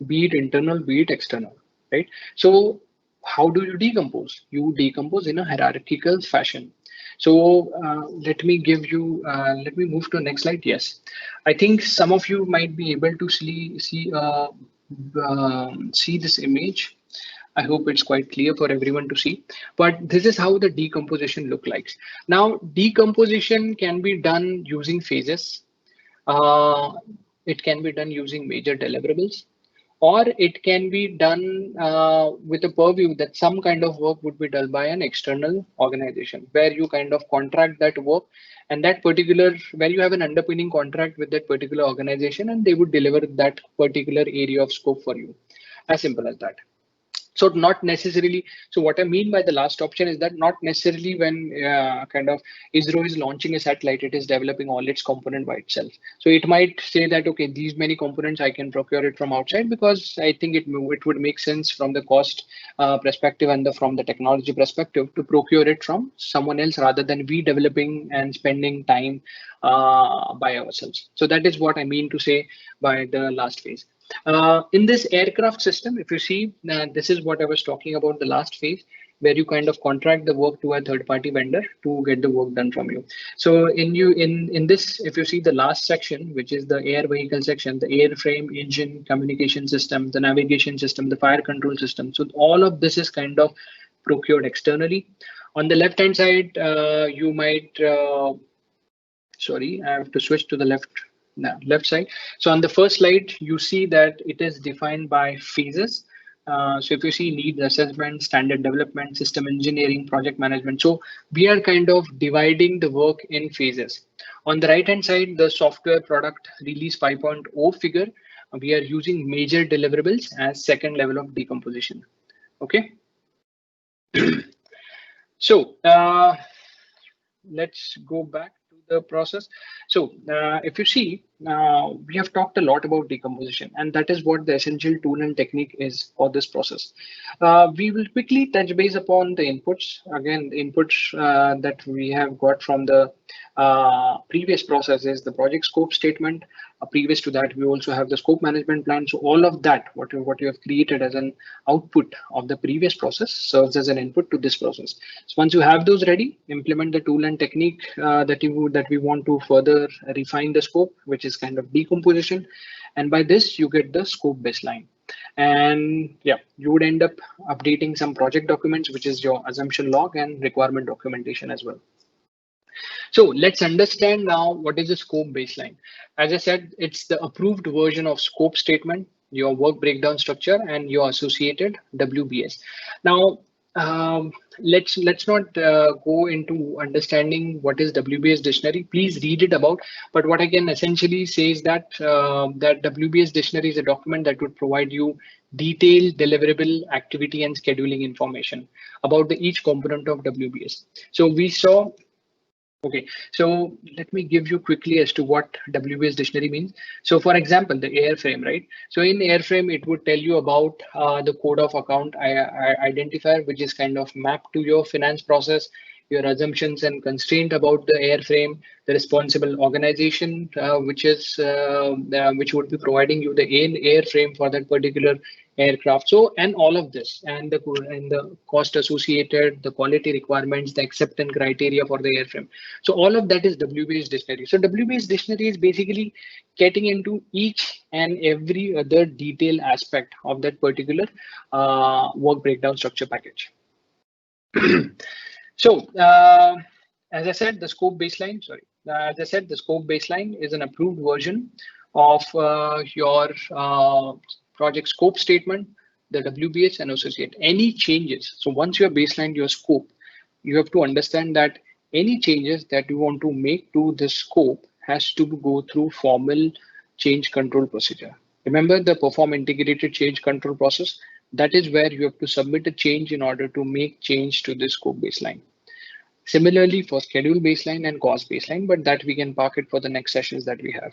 be it internal, be it external, right? So how do you decompose? You decompose in a hierarchical fashion. So let me move to the next slide. Yes, I think some of you might be able to see this image. I hope it's quite clear for everyone to see, but this is how the decomposition look like. Now, decomposition can be done using phases. It can be done using major deliverables, or it can be done with a purview that some kind of work would be done by an external organization where you kind of contract that work, and where you have an underpinning contract with that particular organization, and they would deliver that particular area of scope for you. As simple as that. So not necessarily. So what I mean by the last option is that not necessarily when kind of ISRO is launching a satellite, it is developing all its component by itself. So it might say that, okay, these many components I can procure it from outside because I think it would make sense from the cost perspective and from the technology perspective to procure it from someone else rather than we developing and spending time by ourselves. So that is what I mean to say by the last phase. In this aircraft system, if you see, this is what I was talking about, the last phase, where you kind of contract the work to a third-party vendor to get the work done from you. So in this, if you see the last section, which is the air vehicle section, the airframe, engine, communication system, the navigation system, the fire control system. So all of this is kind of procured externally. On the left-hand side, you might, sorry, I have to switch to the left side. So on the first slide, you see that it is defined by phases. So if you see needs assessment, standard development, system engineering, project management. So we are kind of dividing the work in phases. On the right hand side, the software product release 5.0 figure, we are using major deliverables as second level of decomposition. Okay. So let's go back to the process. So if you see, we have talked a lot about decomposition, and that is what the essential tool and technique is for this process. We will quickly touch base upon the inputs. Again, the inputs that we have got from the previous process is the project scope statement, Previous to that, we also have the scope management plan. So all of that, what you have created as an output of the previous process, serves as an input to this process. So once you have those ready, implement the tool and technique that we want to further refine the scope, which is kind of decomposition. And by this, you get the scope baseline. And yeah, you would end up updating some project documents, which is your assumption log and requirement documentation as well. So let's understand now what is the scope baseline. As I said, it's the approved version of scope statement, your work breakdown structure, and your associated WBS. Now, let's not go into understanding what is WBS dictionary. Please read it about. But what I can essentially say is that that WBS dictionary is a document that would provide you detailed deliverable activity and scheduling information about each component of WBS. So we saw. Okay, so let me give you quickly as to what WBS dictionary means. So for example, the airframe, right? So in airframe, it would tell you about the code of account identifier, which is kind of mapped to your finance process, your assumptions and constraint about the airframe, the responsible organization, which would be providing you the airframe for that particular aircraft. So, and all of this and the cost associated, the quality requirements, the acceptance criteria for the airframe. So all of that is WBS dictionary. So WBS dictionary is basically getting into each and every other detail aspect of that particular work breakdown structure package. So as I said, the scope baseline, the scope baseline is an approved version of your project scope statement, the WBS and associate any changes. So once you have baselined your scope, you have to understand that any changes that you want to make to the scope has to go through formal change control procedure. Remember the perform integrated change control process? That is where you have to submit a change in order to make change to the scope baseline. Similarly for schedule baseline and cost baseline, but that we can park it for the next sessions that we have.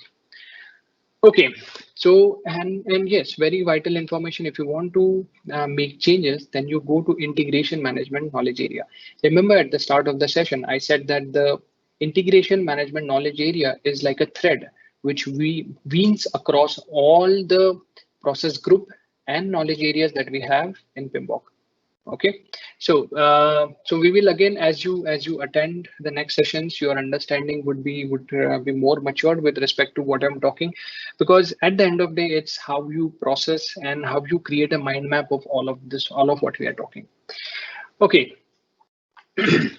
Okay, so and yes, very vital information. If you want to make changes, then you go to integration management knowledge area. Remember at the start of the session, I said that the integration management knowledge area is like a thread which weaves across all the process group and knowledge areas that we have in PMBOK. Okay, so so we will again, as you attend the next sessions, your understanding would be more matured with respect to what I'm talking, because at the end of the day, it's how you process and how you create a mind map of all of this, all of what we are talking. Okay,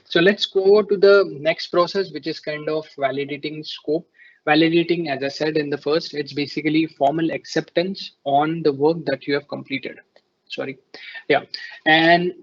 so let's go to the next process, which is kind of validating scope. Validating, as I said in the first, it's basically formal acceptance on the work that you have completed. Sorry, yeah, and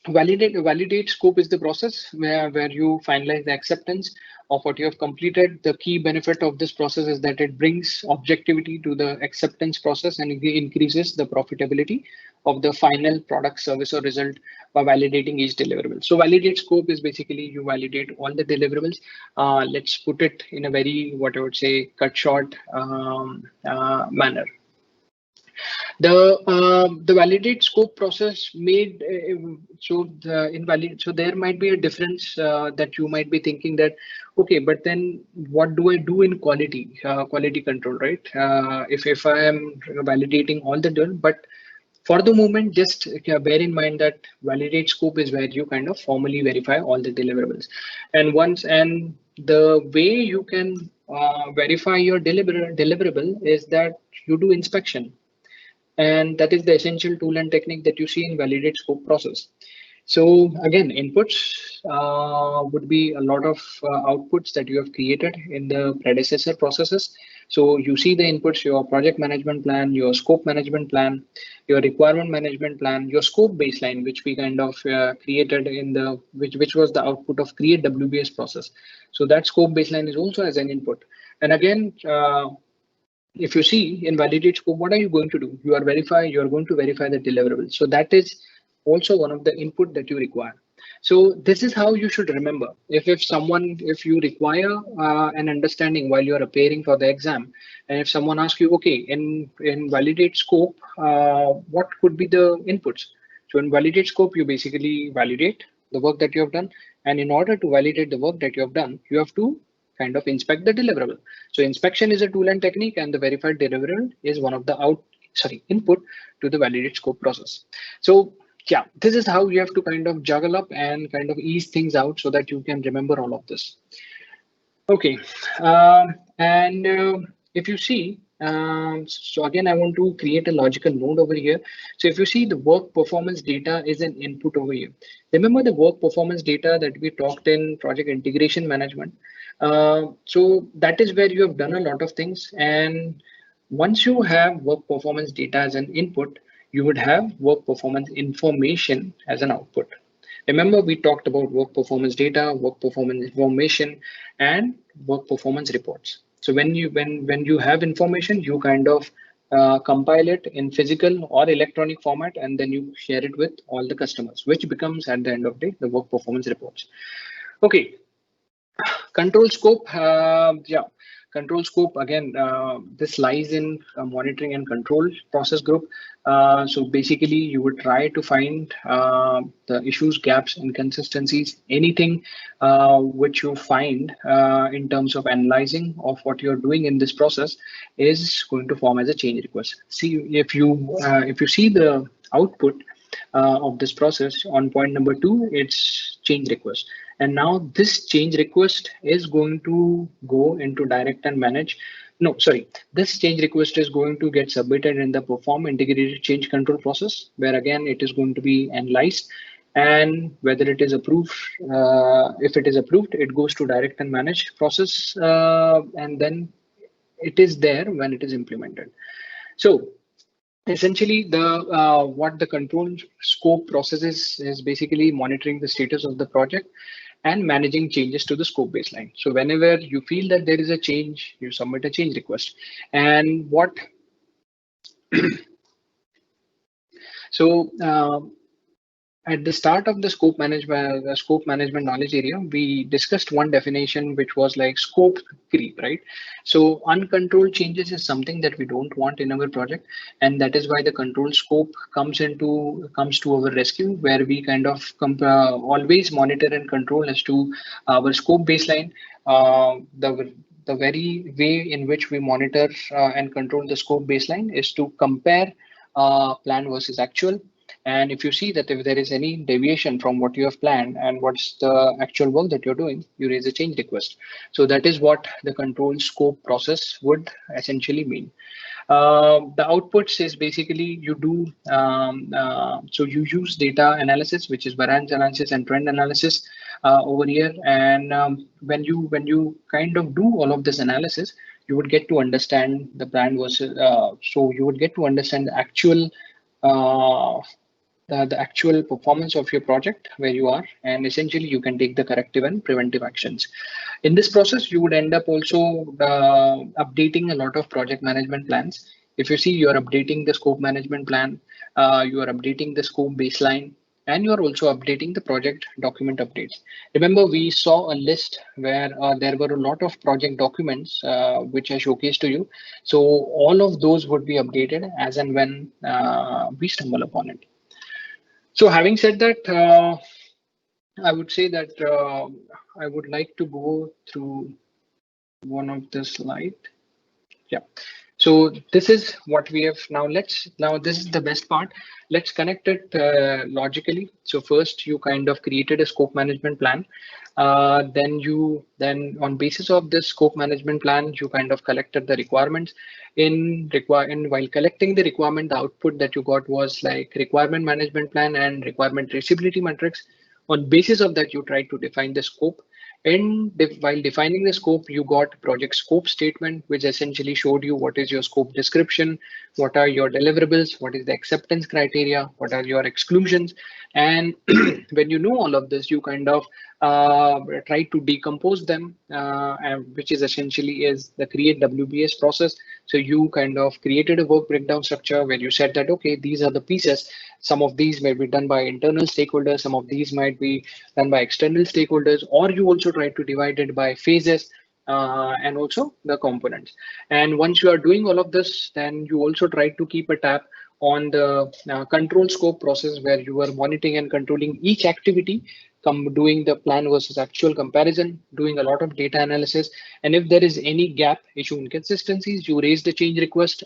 validate scope is the process where you finalize the acceptance of what you have completed. The key benefit of this process is that it brings objectivity to the acceptance process and it increases the profitability of the final product, service, or result by validating each deliverable. So validate scope is basically you validate all the deliverables. Let's put it in a very, what I would say, cut short manner. The validate scope process made so there might be a difference that you might be thinking that okay, but then what do I do in quality control, right? If I am validating all the done, but for the moment, just bear in mind that validate scope is where you kind of formally verify all the deliverables, and the way you can verify your deliverable is that you do inspection. And that is the essential tool and technique that you see in validate scope process. So again, inputs would be a lot of outputs that you have created in the predecessor processes. So you see the inputs, your project management plan, your scope management plan, your requirement management plan, your scope baseline, which we kind of created in the, which was the output of create WBS process. So that scope baseline is also as an input. And again, if you see in validate scope, what are you going to do? You are going to verify the deliverable. So that is also one of the input that you require. So this is how you should remember. If you require an understanding while you are appearing for the exam, and if someone asks you, okay, in validate scope, what could be the inputs? So in validate scope, you basically validate the work that you have done. And in order to validate the work that you have done, you have to kind of inspect the deliverable. So inspection is a tool and technique, and the verified deliverable is one of the input to the validate scope process. So yeah, this is how you have to kind of juggle up and kind of ease things out so that you can remember all of this. Okay, and if you see, so again, I want to create a logical node over here. So if you see, the work performance data is an input over here. Remember the work performance data that we talked in project integration management. So that is where you have done a lot of things. And once you have work performance data as an input, you would have work performance information as an output. Remember, we talked about work performance data, work performance information, and work performance reports. So when you have information, you kind of compile it in physical or electronic format, and then you share it with all the customers, which becomes at the end of the day the work performance reports. Okay, control scope. Yeah, control scope again. This lies in monitoring and control process group. So basically, you would try to find the issues, gaps, inconsistencies, anything which you find in terms of analyzing of what you're doing in this process is going to form as a change request. See, if you see the output of this process on point number 2, it's change request. And now this change request is going to go into direct and manage. No, sorry, this change request is going to get submitted in the perform integrated change control process, where again it is going to be analyzed, and whether it is approved. If it is approved, it goes to direct and manage process, and then it is there when it is implemented. So essentially, the what the control scope process is basically monitoring the status of the project and managing changes to the scope baseline. So whenever you feel that there is a change, you submit a change request. And what so at the start of the scope management knowledge area, we discussed one definition, which was like scope creep, right? So uncontrolled changes is something that we don't want in our project, and that is why the control scope comes to our rescue, where we kind of always monitor and control as to our scope baseline. The very way in which we monitor and control the scope baseline is to compare plan versus actual. And if you see that if there is any deviation from what you have planned and what's the actual work that you're doing, you raise a change request. So that is what the control scope process would essentially mean. The outputs is basically you do, so you use data analysis, which is variance analysis and trend analysis over here. And when you kind of do all of this analysis, you would get to understand the plan versus, so you would get to understand the actual uh, the actual performance of your project where you are, and essentially you can take the corrective and preventive actions. In this process, you would end up also updating a lot of project management plans. If you see, you are updating the scope management plan, you are updating the scope baseline, and you are also updating the project document updates. Remember, we saw a list where there were a lot of project documents which I showcased to you. So all of those would be updated as and when we stumble upon it. So having said that, I would say that I would like to go through one of the slide. Yeah. So this is what we have now. Now this is the best part. Let's connect it logically. So first you kind of created a scope management plan. Then on basis of this scope management plan, you kind of collected the requirements. While collecting the requirement, the output that you got was like requirement management plan and requirement traceability matrix. On basis of that, you try to define the scope. And while defining the scope, you got project scope statement, which essentially showed you what is your scope description, what are your deliverables, what is the acceptance criteria, what are your exclusions. And when you know all of this, you kind of try to decompose them, which is essentially is the create WBS process. So you kind of created a work breakdown structure where you said that, okay, these are the pieces. Some of these may be done by internal stakeholders, some of these might be done by external stakeholders, or you also try to divide it by phases and also the components. And once you are doing all of this, then you also try to keep a tab on the control scope process where you are monitoring and controlling each activity doing the plan versus actual comparison, doing a lot of data analysis. And if there is any gap, issue, inconsistencies, you raise the change request,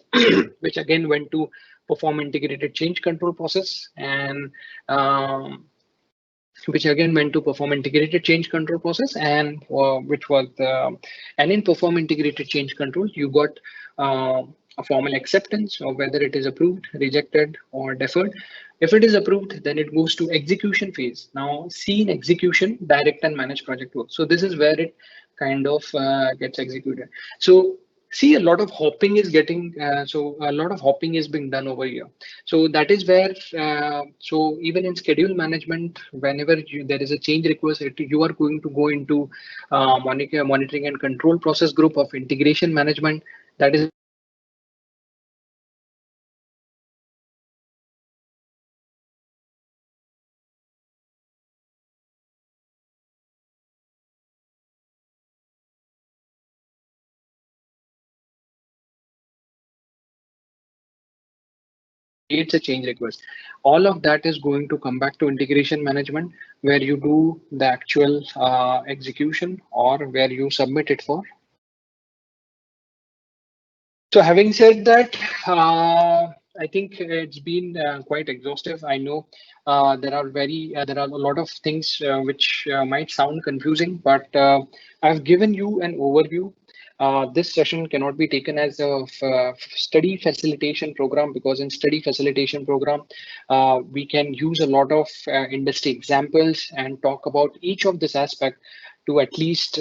which again went to perform integrated change control process, and which again meant to perform integrated change control process, and which was and in perform integrated change control, you got a formal acceptance of whether it is approved, rejected, or deferred. If it is approved, then it goes to execution phase. Now, see in execution, direct and manage project work. So this is where it kind of gets executed. So see, a lot of hopping is getting so a lot of hopping is being done over here. So that is where so even in schedule management, whenever there is a change request, you are going to go into monitoring and control process group of integration management. That is creates a change request. All of that is going to come back to integration management, where you do the actual execution or where you submit it for. So having said that, I think it's been quite exhaustive. I know there are a lot of things which might sound confusing, but I've given you an overview. This session cannot be taken as a study facilitation program, because in study facilitation program, we can use a lot of industry examples and talk about each of this aspect to at least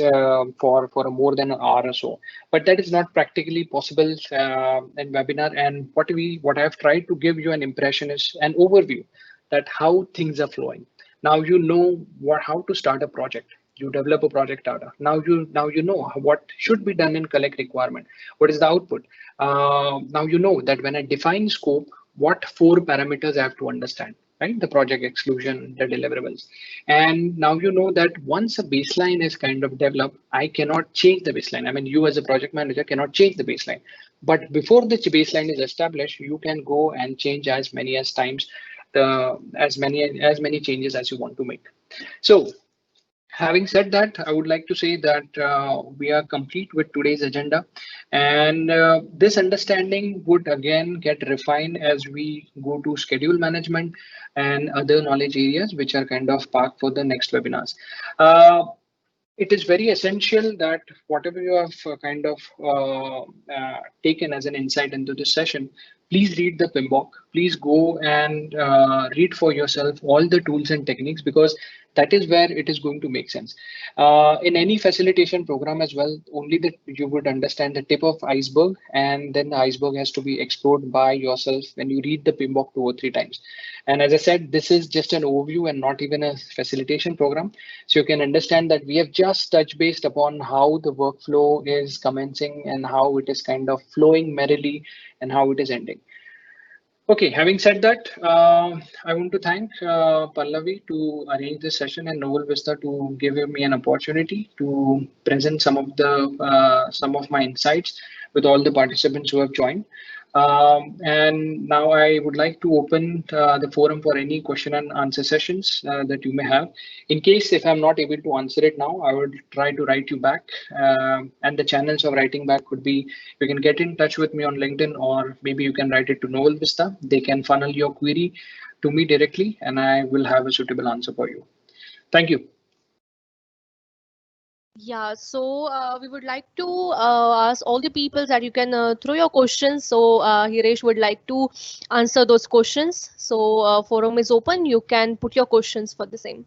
for a more than an hour or so. But that is not practically possible in webinar. And what I've tried to give you an impression is an overview that how things are flowing. Now you know how to start a project. You develop a project data. Now you know what should be done in collect requirement. What is the output? Now you know that when I define scope, what 4 parameters I have to understand, right? The project exclusion, the deliverables. And now you know that once a baseline is kind of developed, I cannot change the baseline. I mean, you as a project manager cannot change the baseline. But before the baseline is established, you can go and change as many as times as many changes as you want to make. So having said that, I would like to say that we are complete with today's agenda, and this understanding would again get refined as we go to schedule management and other knowledge areas which are kind of parked for the next webinars. It is very essential that whatever you have taken as an insight into this session, please read the PMBOK. Please go and read for yourself all the tools and techniques, because that is where it is going to make sense. In any facilitation program as well, only that you would understand the tip of iceberg, and then the iceberg has to be explored by yourself when you read the PMBOK 2 or 3 times. And as I said, this is just an overview and not even a facilitation program. So you can understand that we have just touched based upon how the workflow is commencing and how it is kind of flowing merrily and how it is ending. Okay, having said that, I want to thank Pallavi to arrange this session and NovelVista to give me an opportunity to present some of my insights with all the participants who have joined. And now I would like to open the forum for any question and answer sessions that you may have. In case if I'm not able to answer it now, I would try to write you back. And the channels of writing back could be, you can get in touch with me on LinkedIn, or maybe you can write it to NovelVista. They can funnel your query to me directly, and I will have a suitable answer for you. Thank you. Yeah, so we would like to ask all the people that you can throw your questions. So Hiresh would like to answer those questions. So forum is open. You can put your questions for the same.